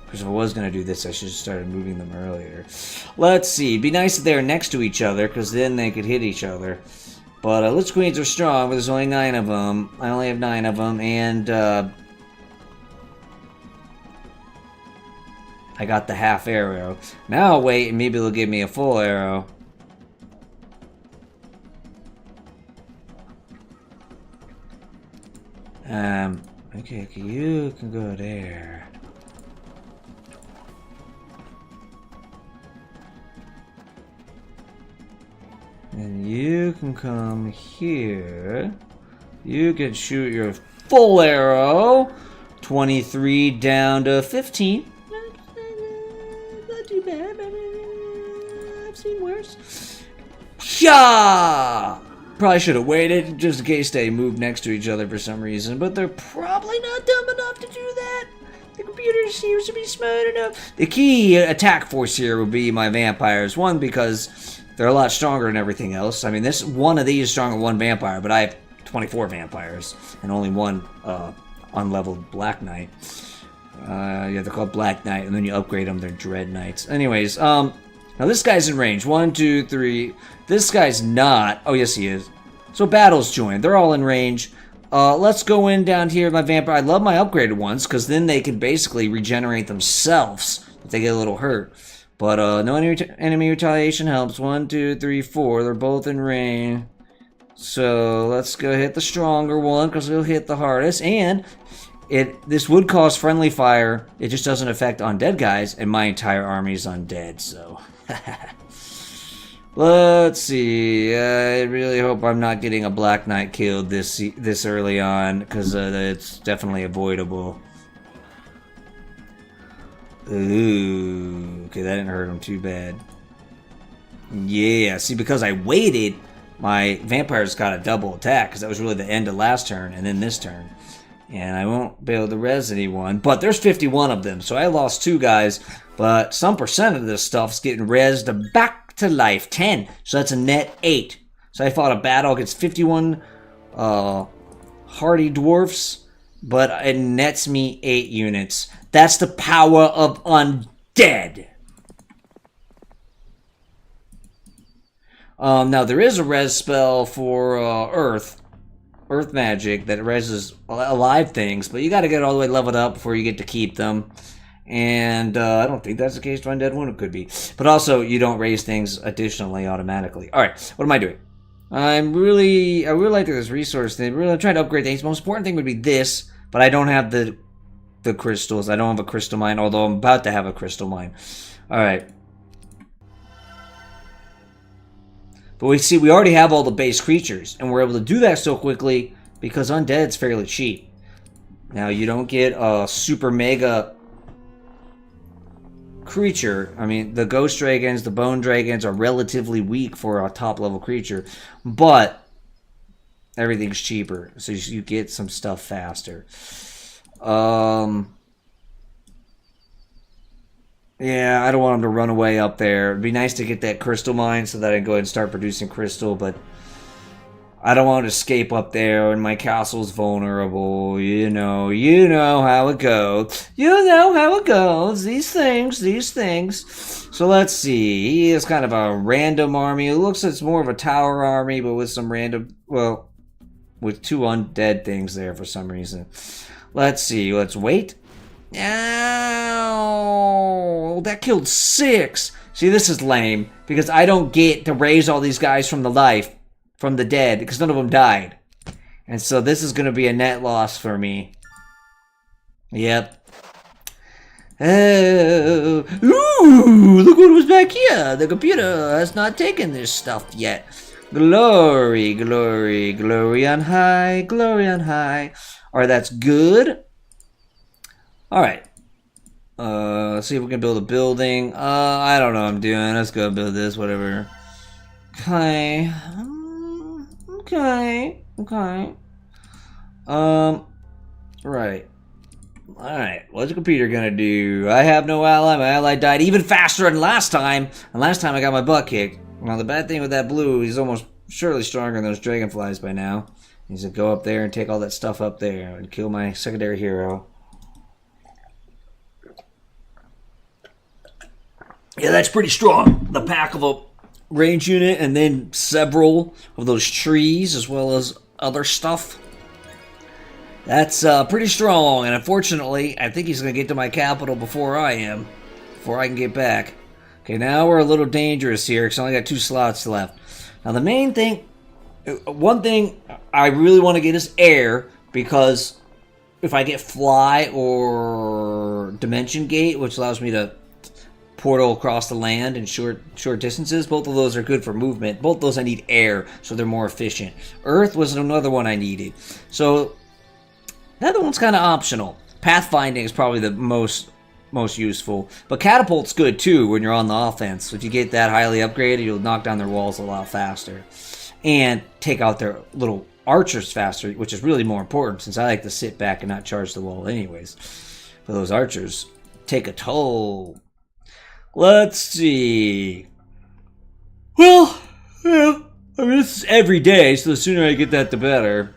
Because if I was going to do this, I should have started moving them earlier. Let's see. It'd be nice if they were next to each other, because then they could hit each other. But Lich Queens are strong, but there's only 9 of them. I only have 9 of them, and I got the half arrow. Now I'll wait, and maybe they'll give me a full arrow. Okay, you can go there. And you can come here. You can shoot your full arrow. 23 down to 15. Not too bad. I've seen worse. Sha! Probably should have waited just in case they moved next to each other for some reason, but they're probably not dumb enough to do that. The computer seems to be smart enough. The key attack force here would be my vampires. One, because they're a lot stronger than everything else. I mean, one of these is stronger than one vampire, but I have 24 vampires and only one unleveled Black Knight. Yeah, they're called Black Knight, and then you upgrade them, they're Dread Knights. Anyways, now this guy's in range. 1, 2, 3. This guy's not. Oh, yes, he is. So battles joined. They're all in range. Let's go in down here. My vampire. I love my upgraded ones because then they can basically regenerate themselves if they get a little hurt. But no enemy retaliation helps. 1, 2, 3, 4. They're both in range. So let's go hit the stronger one because it'll hit the hardest. And This would cause friendly fire. It just doesn't affect undead guys, and my entire army is undead, so... Let's see. I really hope I'm not getting a Black Knight killed this early on, because it's definitely avoidable. Ooh. Okay, that didn't hurt him too bad. Yeah, see, because I waited, my vampires got a double attack, because that was really the end of last turn, and then this turn. And I won't be able to res anyone, but there's 51 of them, so I lost 2 guys, but some percent of this stuff's getting resed back to life, 10, so that's a net 8. So I fought a battle against 51 hardy dwarfs, but it nets me 8 units. That's the power of undead. Now there is a res spell for Earth magic that reses alive things, but you got to get all the way leveled up before you get to keep them. And I don't think that's the case for Undead one. It could be. But also, you don't raise things additionally automatically. Alright, what am I doing? I really like this resource thing. I'm trying to upgrade things. The most important thing would be this, but I don't have the crystals. I don't have a crystal mine, although I'm about to have a crystal mine. Alright. But we already have all the base creatures, and we're able to do that so quickly because Undead's fairly cheap. Now, you don't get a super mega creature. I mean, the Ghost Dragons, the Bone Dragons are relatively weak for a top-level creature, but everything's cheaper, so you get some stuff faster. Yeah, I don't want him to run away up there. It'd be nice to get that crystal mine so that I can go ahead and start producing crystal, but I don't want to escape up there and my castle's vulnerable. You know how it goes. You know how it goes. These things. So let's see. He is kind of a random army. It looks like it's more of a tower army, but with some random, well, with 2 undead things there for some reason. Let's see. Let's wait. Ow! That killed 6. See, this is lame because I don't get to raise all these guys from the dead because none of them died, and so this is going to be a net loss for me. Yep. Oh, ooh! Look what was back here. The computer has not taken this stuff yet. Glory, glory, glory on high, glory on high. All right, that's good. Alright. Let's see if we can build a building. I don't know what I'm doing. Let's go build this, whatever. Okay. Okay. Right. Alright. What's the computer gonna do? I have no ally. My ally died even faster than last time. And last time I got my butt kicked. Well, the bad thing with that blue, he's almost surely stronger than those dragonflies by now. He's gonna go up there and take all that stuff up there and kill my secondary hero. Yeah, that's pretty strong. The pack of a range unit and then several of those trees as well as other stuff. That's pretty strong, and unfortunately, I think he's going to get to my capital before I am. Before I can get back. Okay, now we're a little dangerous here because I only got 2 slots left. Now the main thing, one thing I really want to get is air, because if I get fly or dimension gate, which allows me to portal across the land in short distances, both of those are good for movement. Both those I need air, so they're more efficient. Earth was another one I needed. So the other one's kind of optional. Pathfinding is probably the most useful, but catapult's good too when you're on the offense. If you get that highly upgraded, you'll knock down their walls a lot faster and take out their little archers faster, which is really more important since I like to sit back and not charge the wall anyways. But those archers take a toll. Let's see. Well, yeah, I mean, this is every day, so the sooner I get that, the better.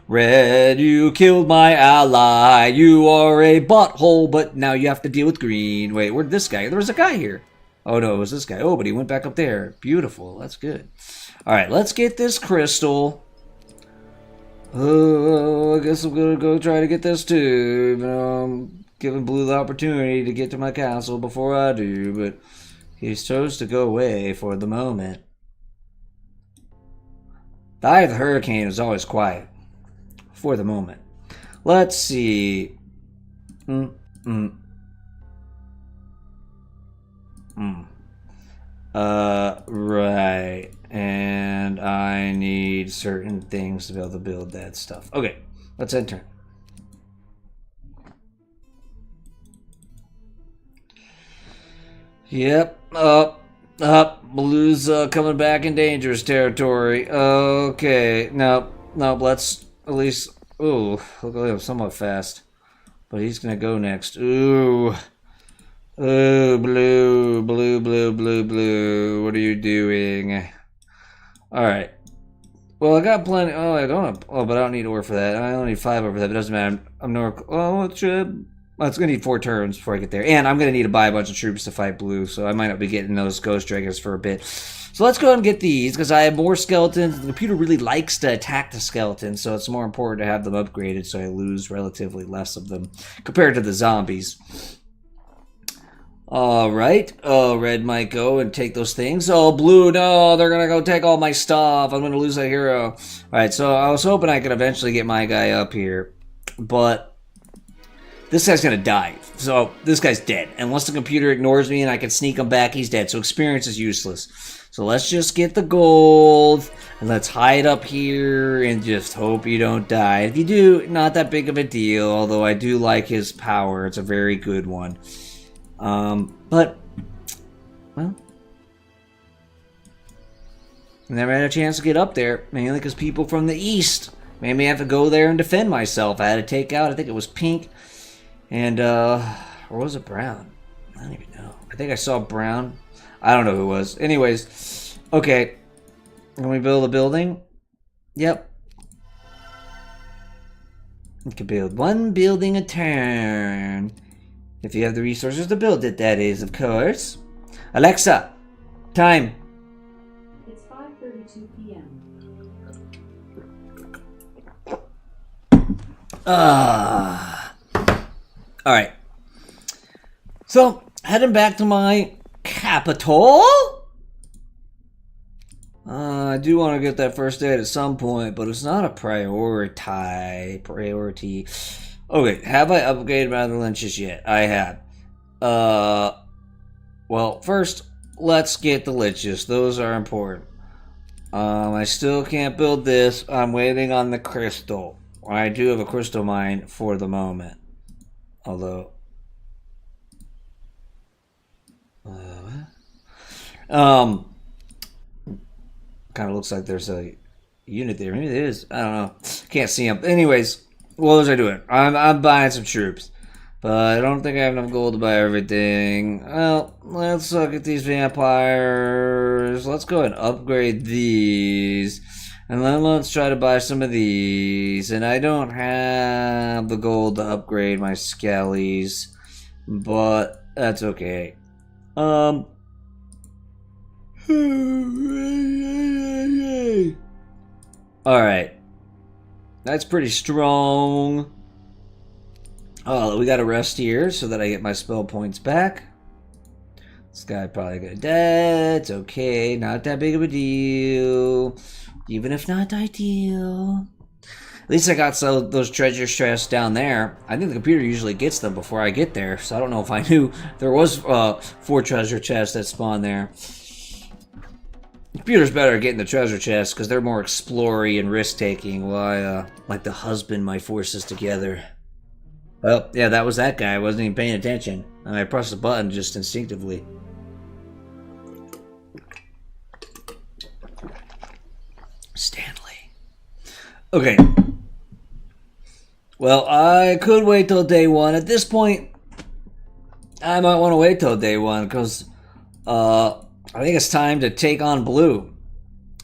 Red, you killed my ally. You are a butthole, but now you have to deal with green. Wait, where'd this guy? There was a guy here. Oh no, it was this guy. Oh, but he went back up there. Beautiful. That's good. All right, let's get this crystal. Oh, I guess I'm gonna go try to get this too. Even though I'm giving Blue the opportunity to get to my castle before I do, but he chose to go away for the moment. The Eye of the Hurricane is always quiet. For the moment. Let's see. Right. And I need certain things to be able to build that stuff. Okay, let's enter. Yep, up. Blue's coming back in dangerous territory. Okay, nope, let's at least... Ooh, look at him, somewhat fast. But he's gonna go next. Ooh. Oh, Blue. What are you doing? Alright. Well, I got plenty... Oh, I don't have... Oh, but I don't need ore for that. I only need 5 ore for that, but it doesn't matter. I'm no... Oh, it should... Well, it's going to need 4 turns before I get there. And I'm going to need to buy a bunch of troops to fight Blue, so I might not be getting those Ghost Dragons for a bit. So let's go ahead and get these, because I have more skeletons. The computer really likes to attack the skeletons, so it's more important to have them upgraded so I lose relatively less of them compared to the zombies. Alright. Oh, Red might go and take those things. Oh, Blue, no, they're going to go take all my stuff. I'm going to lose a hero. Alright, so I was hoping I could eventually get my guy up here, but... This guy's gonna die, so this guy's dead. Unless the computer ignores me and I can sneak him back, he's dead. So experience is useless. So let's just get the gold, and let's hide up here and just hope you don't die. If you do, not that big of a deal, although I do like his power. It's a very good one. But, well, never had a chance to get up there, mainly because people from the east made me have to go there and defend myself. I had to take out, I think it was Pink. And, or was it Brown? I don't even know. I think I saw Brown. I don't know who it was. Anyways, okay. Can we build a building? Yep. You can build 1 building a turn. If you have the resources to build it, that is, of course. Alexa, time. It's 5:32 p.m. Alright. So, heading back to my capital. I do want to get that first aid at some point, but it's not a priority. Okay, have I upgraded my other lynches yet? I have. Well, first, let's get the liches. Those are important. I still can't build this. I'm waiting on the crystal. I do have a crystal mine for the moment. Although, kind of looks like there's a unit there. Maybe there is. I don't know. Can't see them. Anyways, what was I doing? I'm buying some troops, but I don't think I have enough gold to buy everything. Well, let's look at these vampires. Let's go and upgrade these. And then let's try to buy some of these. And I don't have the gold to upgrade my skellies, but that's okay. Alright. That's pretty strong. Oh, we got to rest here so that I get my spell points back. This guy probably gonna die. It's okay. Not that big of a deal. Even if not ideal. At least I got those treasure chests down there. I think the computer usually gets them before I get there, so I don't know if I knew there was 4 treasure chests that spawn there. The computer's better at getting the treasure chests because they're more explory and risk-taking while I like to husband my forces together. Well, yeah, that was that guy. I wasn't even paying attention. I pressed the button just instinctively. Stanley. Okay. Well, I could wait till day 1. At this point, I might want to wait till day 1 because I think it's time to take on Blue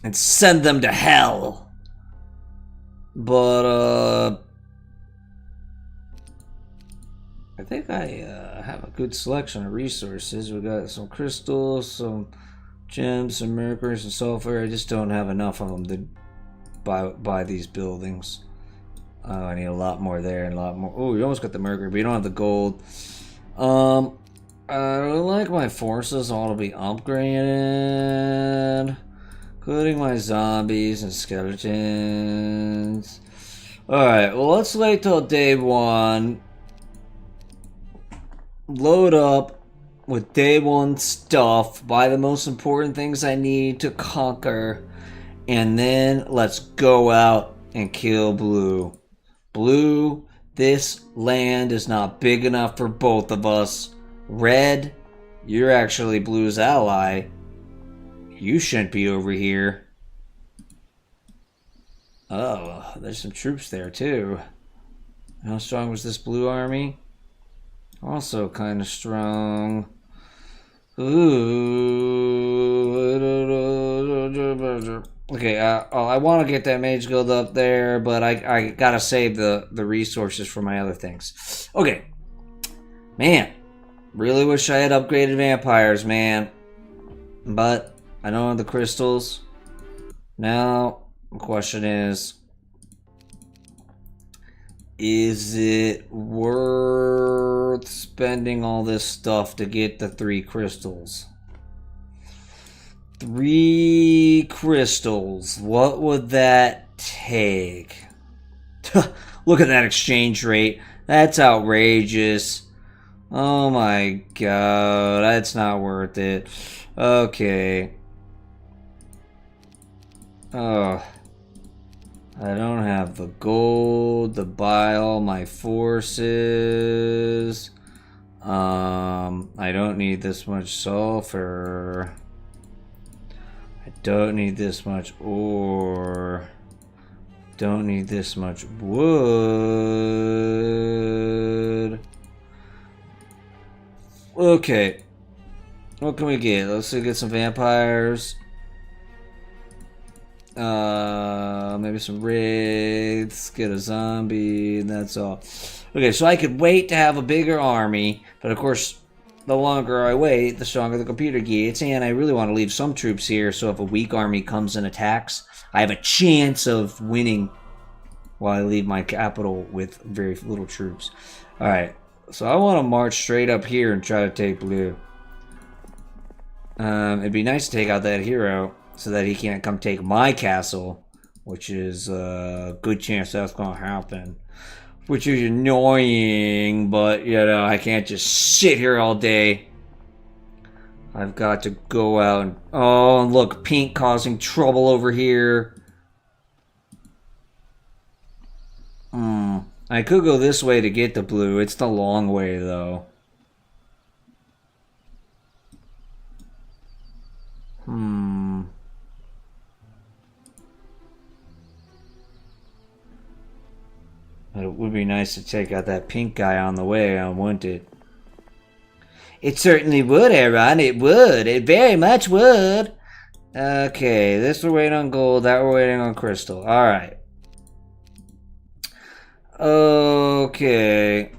and send them to hell. But I think I have a good selection of resources. We got some crystals, some gems, some mercury, some sulfur. I just don't have enough of them to buy these buildings. Oh, I need a lot more there and a lot more. Oh, you almost got the mercury, but you don't have the gold. I would like my forces all to be upgraded, including my zombies and skeletons. Alright, well, let's wait till day 1. Load up with day 1 stuff, buy the most important things I need to conquer, and then let's go out and kill Blue. Blue, this land is not big enough for both of us. Red, you're actually Blue's ally. You shouldn't be over here. Oh, there's some troops there too. How strong was this Blue army? Also kind of strong. Ooh. Okay, I want to get that mage guild up there, but I gotta save the resources for my other things. Okay. Man, really wish I had upgraded vampires, man. But I don't have the crystals. Now, the question is it worth spending all this stuff to get the 3 crystals? 3 crystals. What would that take? Look at that exchange rate. That's outrageous. Oh my god. That's not worth it. Okay. Oh. I don't have the gold to buy all my forces. I don't need this much sulfur. I don't need this much ore. Don't need this much wood. Okay. What can we get? Let's get some vampires. Maybe some wraiths, get a zombie, and that's all. Okay, so I could wait to have a bigger army, but of course, the longer I wait, the stronger the computer gets, and I really want to leave some troops here, so if a weak army comes and attacks, I have a chance of winning while I leave my capital with very little troops. Alright, so I want to march straight up here and try to take Blue. It'd be nice to take out that hero, so that he can't come take my castle, which is a good chance that's gonna happen. Which is annoying, but you know, I can't just sit here all day. I've got to go out and... Oh, and look, pink causing trouble over here. I could go this way to get the blue. It's the long way, though. But it would be nice to take out that pink guy on the way, wouldn't it? It certainly would, Aaron. It would. It very much would. Okay, this we're waiting on gold. That we're waiting on crystal. Alright. Okay.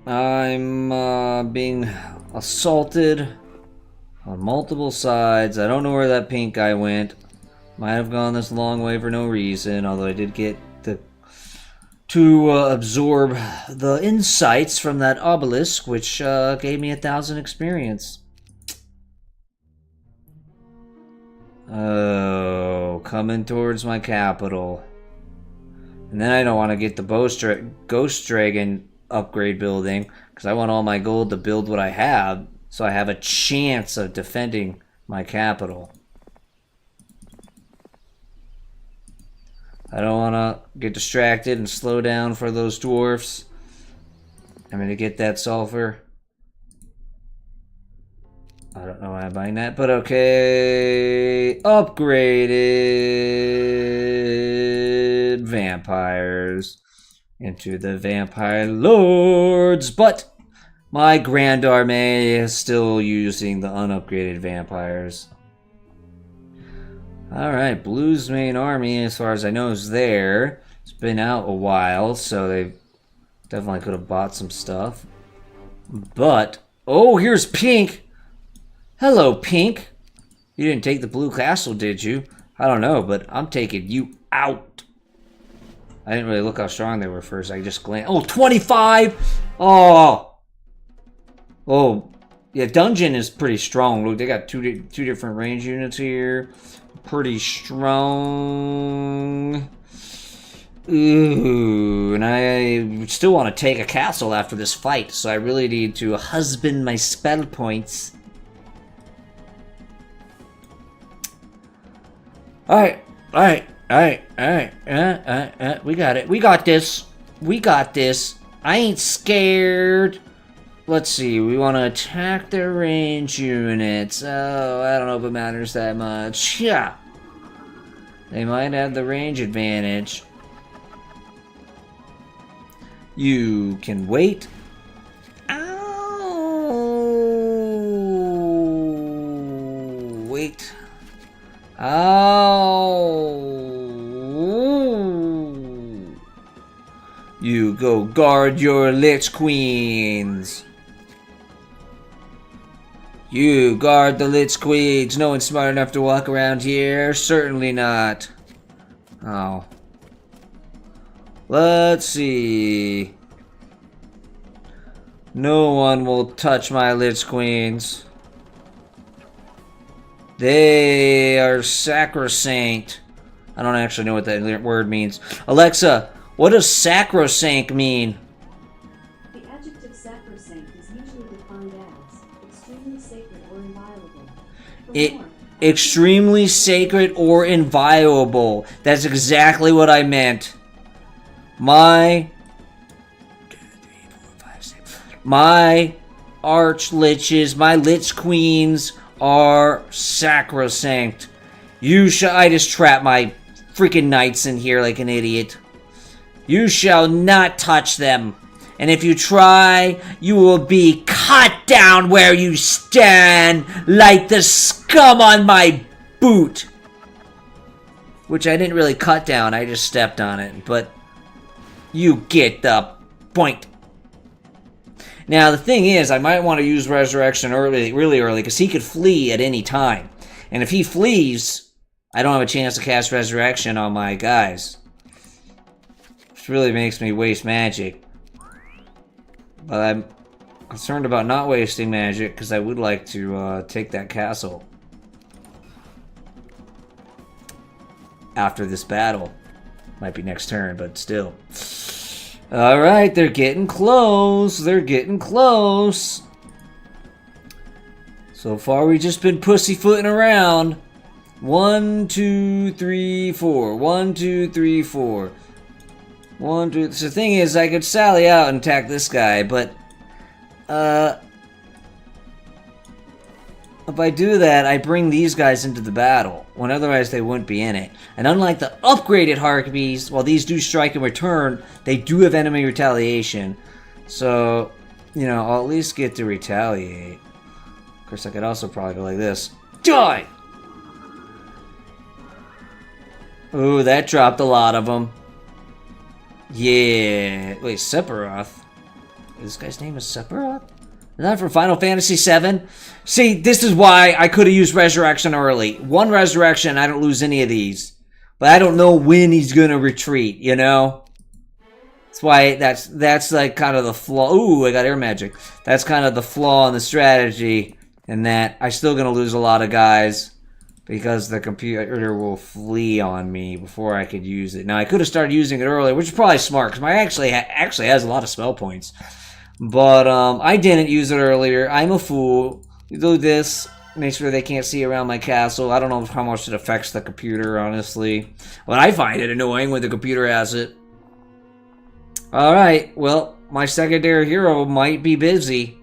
I'm being assaulted on multiple sides. I don't know where that pink guy went. Might have gone this long way for no reason, although I did get to absorb the insights from that obelisk, which gave me 1,000 experience. Oh, coming towards my capital. And then I don't want to get the Ghost Dragon upgrade building, because I want all my gold to build what I have, so I have a chance of defending my capital. I don't want to get distracted and slow down for those dwarfs. I'm going to get that sulfur. I don't know why I'm buying that, but okay. Upgraded vampires into the vampire lords, but my Grand Army is still using the unupgraded vampires. Alright, Blue's main army, as far as I know, is there. It's been out a while, so they definitely could have bought some stuff. But, oh, here's Pink! Hello, Pink! You didn't take the blue castle, did you? I don't know, but I'm taking you out. I didn't really look how strong they were first. I just glanced. Oh, 25! Oh! Oh. Yeah, Dungeon is pretty strong. Look, they got two different range units here. Pretty strong. Ooh, and I still want to take a castle after this fight, so I really need to husband my spell points. Alright, we got it. We got this. We got this. I ain't scared. Let's see, we want to attack their range units. Oh, I don't know if it matters that much. Yeah. They might have the range advantage. You can wait. Ow! Wait. Ow! You go guard your Lich Queens. You guard the Lich Queens. No one's smart enough to walk around here. Certainly not. Oh. Let's see. No one will touch my Lich Queens. They are sacrosanct. I don't actually know what that word means. Alexa, what does sacrosanct mean? The adjective sacrosanct is usually defined as extremely sacred or inviolable. Extremely sacred or inviolable. That's exactly what I meant. My arch liches, my lich queens are sacrosanct. I just trapped my freaking knights in here like an idiot. You shall not touch them. And if you try, you will be cut down where you stand like the scum on my boot. Which I didn't really cut down, I just stepped on it. But you get the point. Now, the thing is, I might want to use Resurrection really early, because he could flee at any time. And if he flees, I don't have a chance to cast Resurrection on my guys. Which really makes me waste magic. But I'm concerned about not wasting magic, because I would like to take that castle after this battle. Might be next turn, but still. Alright, they're getting close. They're getting close. So far, we've just been pussyfooting around. 1, 2, 3, 4. 1, 2, 3, 4. 1, 2. So the thing is, I could sally out and attack this guy, but if I do that, I bring these guys into the battle, when otherwise they wouldn't be in it. And unlike the upgraded Harpies, while these do strike and return, they do have enemy retaliation. So, you know, I'll at least get to retaliate. Of course, I could also probably go like this. Die! Ooh, that dropped a lot of them. Yeah. Wait, Sephiroth? This guy's name is Sephiroth? Is that from Final Fantasy VII? See, this is why I could have used Resurrection early. One Resurrection, I don't lose any of these. But I don't know when he's gonna retreat, you know? That's why, that's like kind of the flaw. Ooh, I got air magic. That's kind of the flaw in the strategy. In that, I'm still gonna lose a lot of guys. Because the computer will flee on me before I could use it. Now, I could have started using it earlier, which is probably smart. Because my actually has a lot of spell points. But I didn't use it earlier. I'm a fool. Do this. Make sure they can't see around my castle. I don't know how much it affects the computer, honestly. But I find it annoying when the computer has it. Alright, well, my secondary hero might be busy.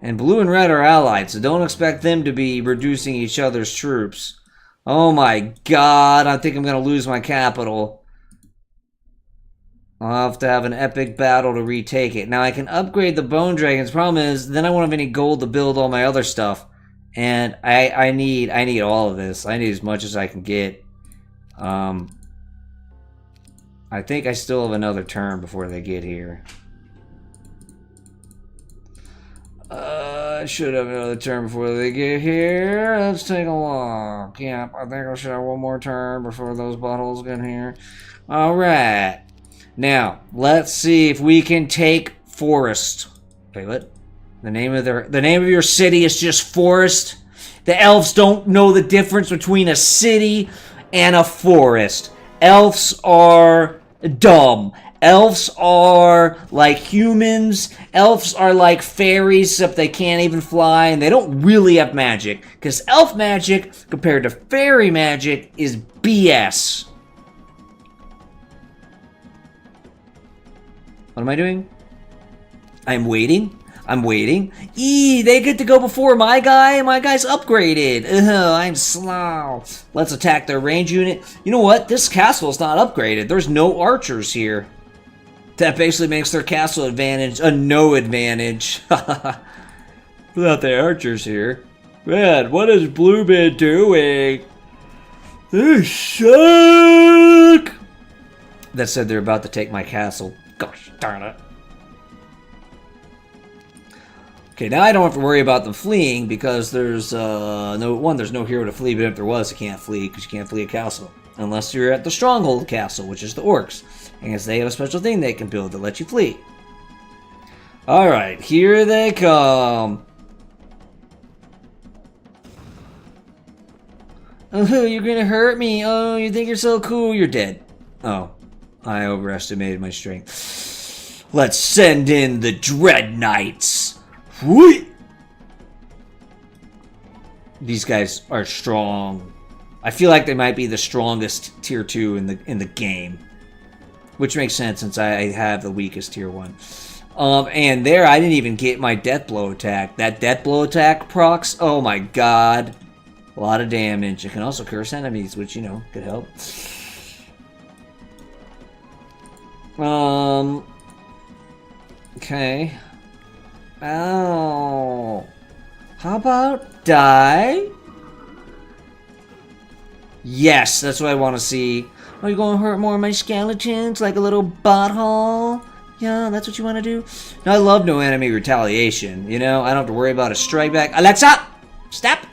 And blue and red are allied, so don't expect them to be reducing each other's troops. Oh my god, I think I'm going to lose my capital. I'll have to have an epic battle to retake it. Now, I can upgrade the Bone Dragons. Problem is, then I won't have any gold to build all my other stuff. And I need all of this. I need as much as I can get. I think I still have another turn before they get here. I should have another turn before they get here. Let's take a look. Yeah, I think I should have one more turn before those buttholes get here. Alright. Now, let's see if we can take Forest. Wait, what? The name of your city is just Forest? The elves don't know the difference between a city and a forest. Elves are dumb. Elves are like humans. Elves are like fairies, except they can't even fly, and they don't really have magic. Because elf magic, compared to fairy magic, is BS. What am I doing? I'm waiting. They get to go before my guy. My guy's upgraded. I'm slow. Let's attack their range unit. You know what? This castle's not upgraded. There's no archers here. That basically makes their castle advantage a no advantage. Without the archers here. Man, what is Bluebin doing? They suck! That said, they're about to take my castle. Gosh darn it. Okay, now I don't have to worry about them fleeing because there's no hero to flee, but if there was, you can't flee because you can't flee a castle. Unless you're at the Stronghold Castle, which is the orcs. And they have a special thing they can build that lets you flee. Alright, here they come. Oh, you're gonna hurt me. Oh, you think you're so cool. You're dead. Oh, I overestimated my strength. Let's send in the Dread Knights. Whee! These guys are strong. I feel like they might be the strongest tier 2 in the game. Which makes sense since I have the weakest tier 1. And there I didn't even get my death blow attack. That death blow attack procs, oh my god. A lot of damage. It can also curse enemies, which, you know, could help. Okay. Oh. How about die? Yes, that's what I want to see. Are you going to hurt more of my skeletons like a little butthole? Yeah, that's what you want to do? No, I love no enemy retaliation. You know, I don't have to worry about a strike back. Alexa! Stop!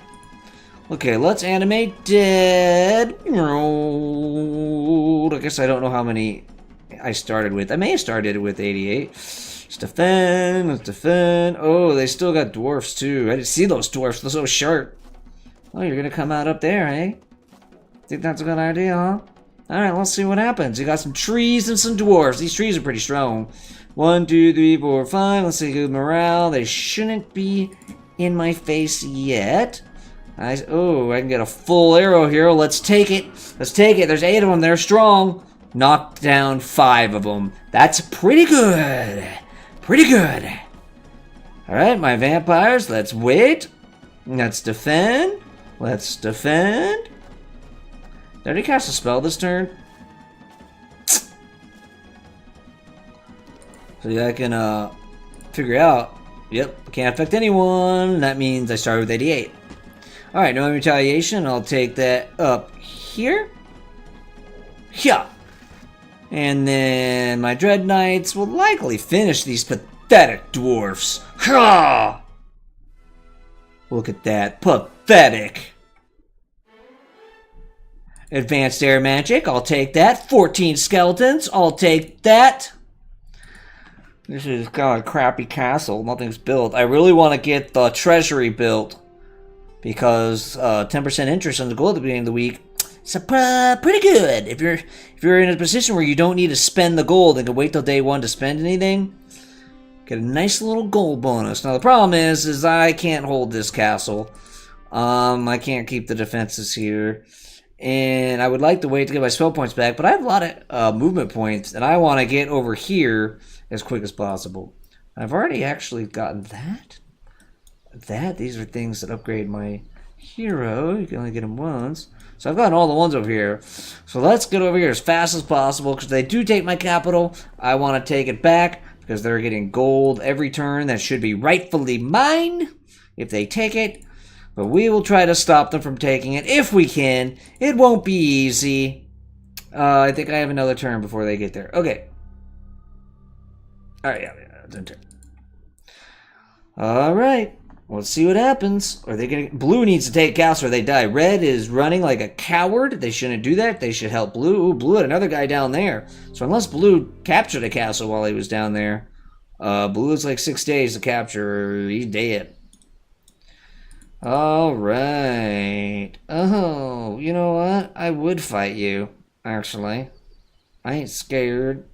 Okay, let's animate dead. I guess I don't know how many I started with. I may have started with 88. Let's defend. Let's defend. Oh, they still got dwarfs too. I didn't see those dwarfs. They're so sharp. Oh, you're gonna come out up there, eh? Think that's a good idea, huh? Alright, let's see what happens. You got some trees and some dwarfs. These trees are pretty strong. 1, 2, 3, 4, 5. Let's see good morale. They shouldn't be in my face yet. Oh, I can get a full arrow here. Let's take it. Let's take it. There's 8 of them. They're strong. Knocked down 5 of them. That's pretty good. Pretty good. Alright, my vampires. Let's wait. Let's defend. Let's defend. Did I already cast a spell this turn? So yeah, I can figure out. Yep, can't affect anyone. That means I started with 88. Alright, no retaliation. I'll take that up here. Yeah. And then my Dread Knights will likely finish these pathetic dwarfs. Ha! Look at that. Pathetic. Advanced air magic. I'll take that. 14 skeletons. I'll take that. This is kind of a crappy castle. Nothing's built. I really want to get the treasury built. Because 10% interest on the gold at the beginning of the week. It's pretty good. If you're in a position where you don't need to spend the gold and can wait till day 1 to spend anything, get a nice little gold bonus. Now the problem is I can't hold this castle. I can't keep the defenses here. And I would like to wait to get my spell points back, but I have a lot of movement points, and I want to get over here as quick as possible. I've already actually gotten that. These are things that upgrade my hero. You can only get them once. So I've gotten all the ones over here. So let's get over here as fast as possible, because they do take my capital. I want to take it back, because they're getting gold every turn. That should be rightfully mine if they take it. But we will try to stop them from taking it if we can. It won't be easy. I think I have another turn before they get there. Okay. Alright, yeah, it's in turn. Alright. Let's see what happens. Are they gonna... Blue needs to take castle or they die. Red is running like a coward. They shouldn't do that. They should help Blue. Ooh, Blue had another guy down there. So unless Blue captured a castle while he was down there, Blue is like 6 days to capture. He's dead. Alright. Oh, you know what? I would fight you, actually. I ain't scared.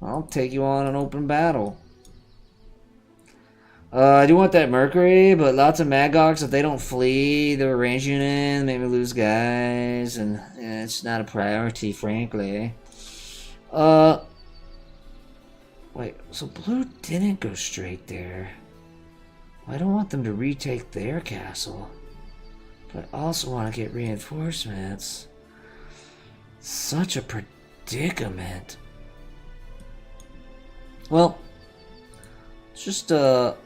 I'll take you on an open battle. I do want that Mercury, but lots of Magogs, if they don't flee, they're range unit, make me lose guys, and yeah, it's not a priority, frankly. Wait, so Blue didn't go straight there. I don't want them to retake their castle, but I also want to get reinforcements. Such a predicament. Well, it's just, well,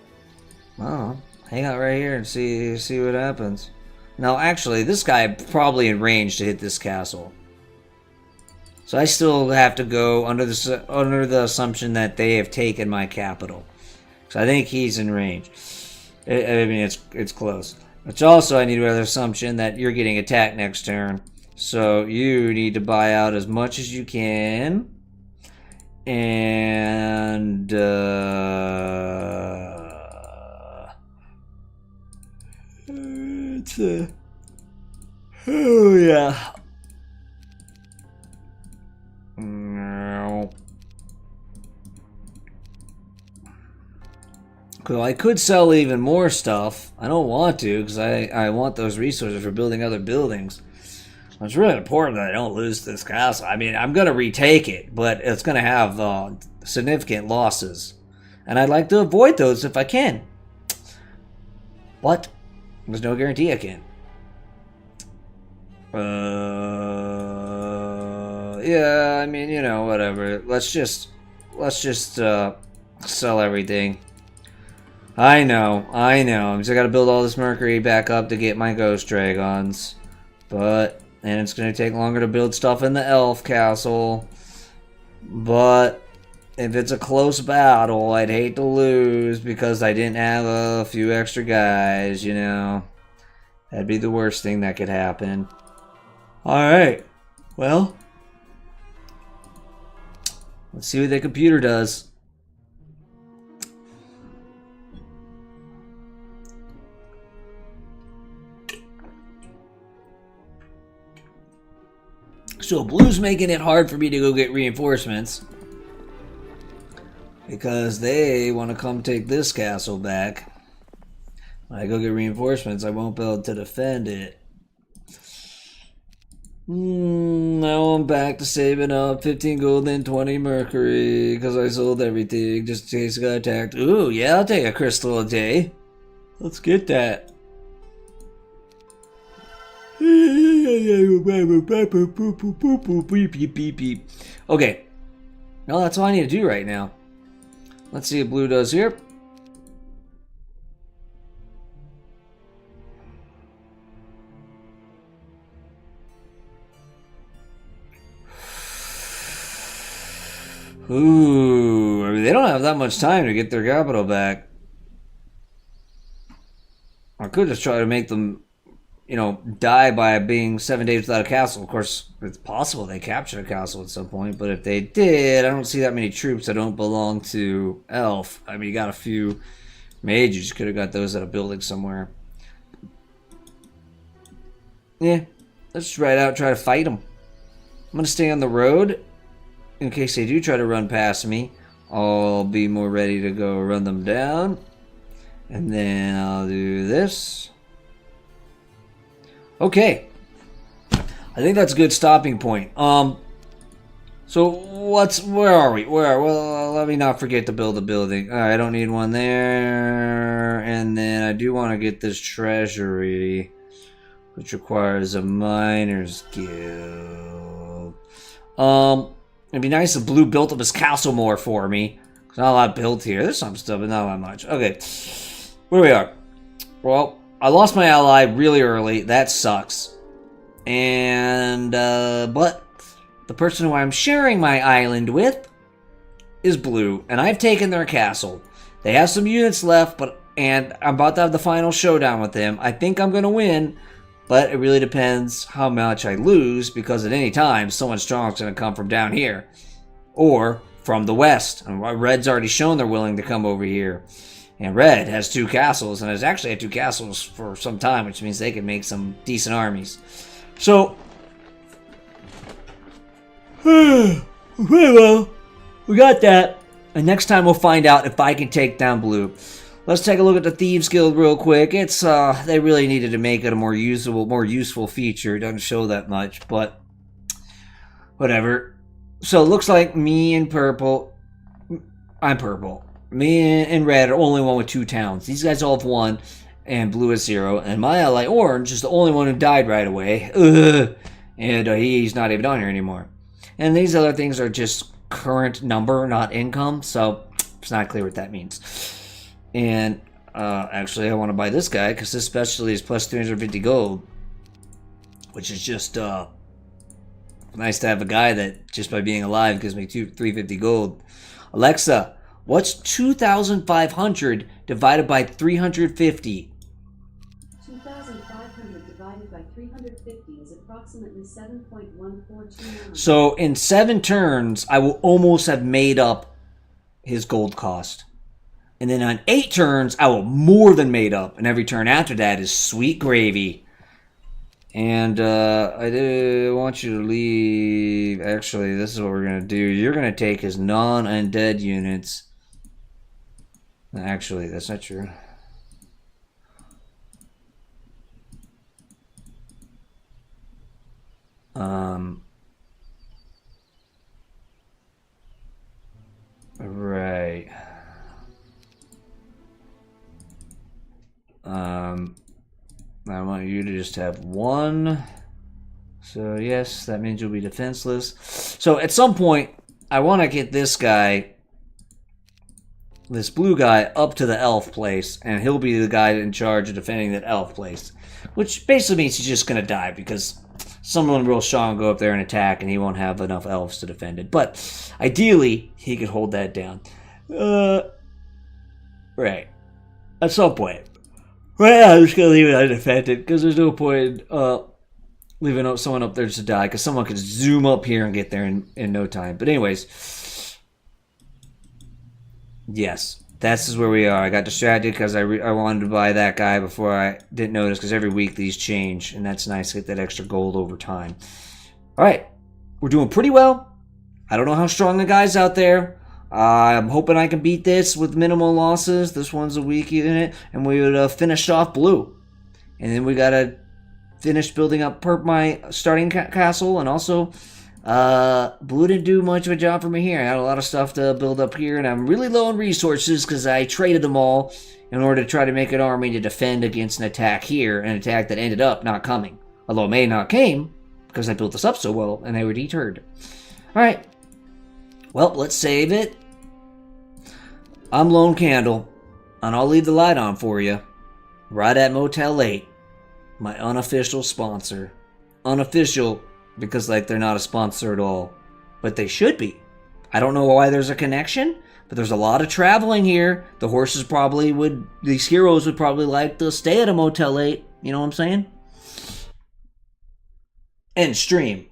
hang out right here and see what happens. Now, actually, this guy probably in range to hit this castle. So I still have to go under the assumption that they have taken my capital. So I think he's in range. I mean, it's close. Which also I need to have the assumption that you're getting attacked next turn. So you need to buy out as much as you can. And oh yeah. No. Cool. I could sell even more stuff. I don't want to because I want those resources for building other buildings. It's really important that I don't lose this castle. I mean, I'm going to retake it, but it's going to have significant losses. And I'd like to avoid those if I can. But there's no guarantee I can. Yeah, I mean, you know, whatever. Let's just sell everything. I know. I'm just got to build all this Mercury back up to get my Ghost Dragons. And it's going to take longer to build stuff in the Elf Castle. But if it's a close battle, I'd hate to lose because I didn't have a few extra guys, you know. That'd be the worst thing that could happen. Alright. Well, let's see what the computer does. So Blue's making it hard for me to go get reinforcements because they want to come take this castle back. When I go get reinforcements, I won't be able to defend it. Now I'm back to saving up 15 gold and 20 mercury because I sold everything just in case I got attacked. Ooh, yeah, I'll take a crystal a day. Let's get that. Okay. Well, that's all I need to do right now. Let's see what Blue does here. Ooh, I mean, they don't have that much time to get their capital back. I could just try to make them, you know, die by being 7 days without a castle. Of course, it's possible they captured a castle at some point, but if they did, I don't see that many troops that don't belong to Elf. I mean, you got a few mages. You could have got those at a building somewhere. Yeah, let's just ride out and try to fight them. I'm going to stay on the road in case they do try to run past me. I'll be more ready to go run them down. And then I'll do this. Okay. I think that's a good stopping point. So where are we? Well, let me not forget to build a building. Alright, I don't need one there. And then I do want to get this treasury, which requires a miner's guild. It'd be nice if Blue built up his castle more for me. There's not a lot built here. There's some stuff, but not that much. Okay. Where we are. Well, I lost my ally really early. That sucks. And, but the person who I'm sharing my island with is Blue, and I've taken their castle. They have some units left, but and I'm about to have the final showdown with him. I think I'm going to win, but it really depends how much I lose, because at any time, someone strong is going to come from down here. Or from the west. And Red's already shown they're willing to come over here. And Red has 2 castles, and has actually had 2 castles for some time, which means they can make some decent armies. So, very well, we got that. And next time we'll find out if I can take down Blue. Let's take a look at the Thieves Guild real quick. It's they really needed to make it a more useful feature. It doesn't show that much, but whatever. So it looks like me and purple. I'm purple. Me and red are only one with 2 towns. These guys all have 1, and blue is 0. And my ally orange is the only one who died right away. Ugh. And he's not even on here anymore. And these other things are just current number, not income. So it's not clear what that means. And actually, I want to buy this guy because this specialty is plus 350 gold, which is just nice to have a guy that just by being alive gives me 350 gold. Alexa, what's 2,500 divided by 350? 2,500 divided by 350 is approximately 7.1429. So in 7 turns, I will almost have made up his gold cost. And then on 8 turns, I will more than made up. And every turn after that is sweet gravy. And I do want you to leave. Actually, this is what we're going to do. You're going to take his non-undead units. Actually, that's not true. Right. I want you to just have 1. So yes, that means you'll be defenseless. So at some point, I want to get this guy, this blue guy, up to the elf place, and he'll be the guy in charge of defending that elf place. Which basically means he's just going to die, because someone real strong will go up there and attack, and he won't have enough elves to defend it. But ideally, he could hold that down. Right. At some point. Right now, I'm just going to leave it undefended, because there's no point leaving someone up there to die, because someone could zoom up here and get there in no time. But anyways, yes, that's where we are. I got distracted because I wanted to buy that guy before I didn't notice, because every week these change, and that's nice to get that extra gold over time. All right, we're doing pretty well. I don't know how strong the guy's out there. I'm hoping I can beat this with minimal losses. This one's a weak unit, and we would finish off blue. And then we got to finish building up my starting castle, and also blue didn't do much of a job for me here. I had a lot of stuff to build up here, and I'm really low on resources because I traded them all in order to try to make an army to defend against an attack here, an attack that ended up not coming. Although it may not came, because I built this up so well, and they were deterred. Alright. Well, let's save it. I'm Lone Candle, and I'll leave the light on for you. Right at Motel 8. My unofficial sponsor. Unofficial because, like, they're not a sponsor at all. But they should be. I don't know why there's a connection, but there's a lot of traveling here. The horses probably would, these heroes would probably like to stay at a Motel 8. You know what I'm saying? End stream.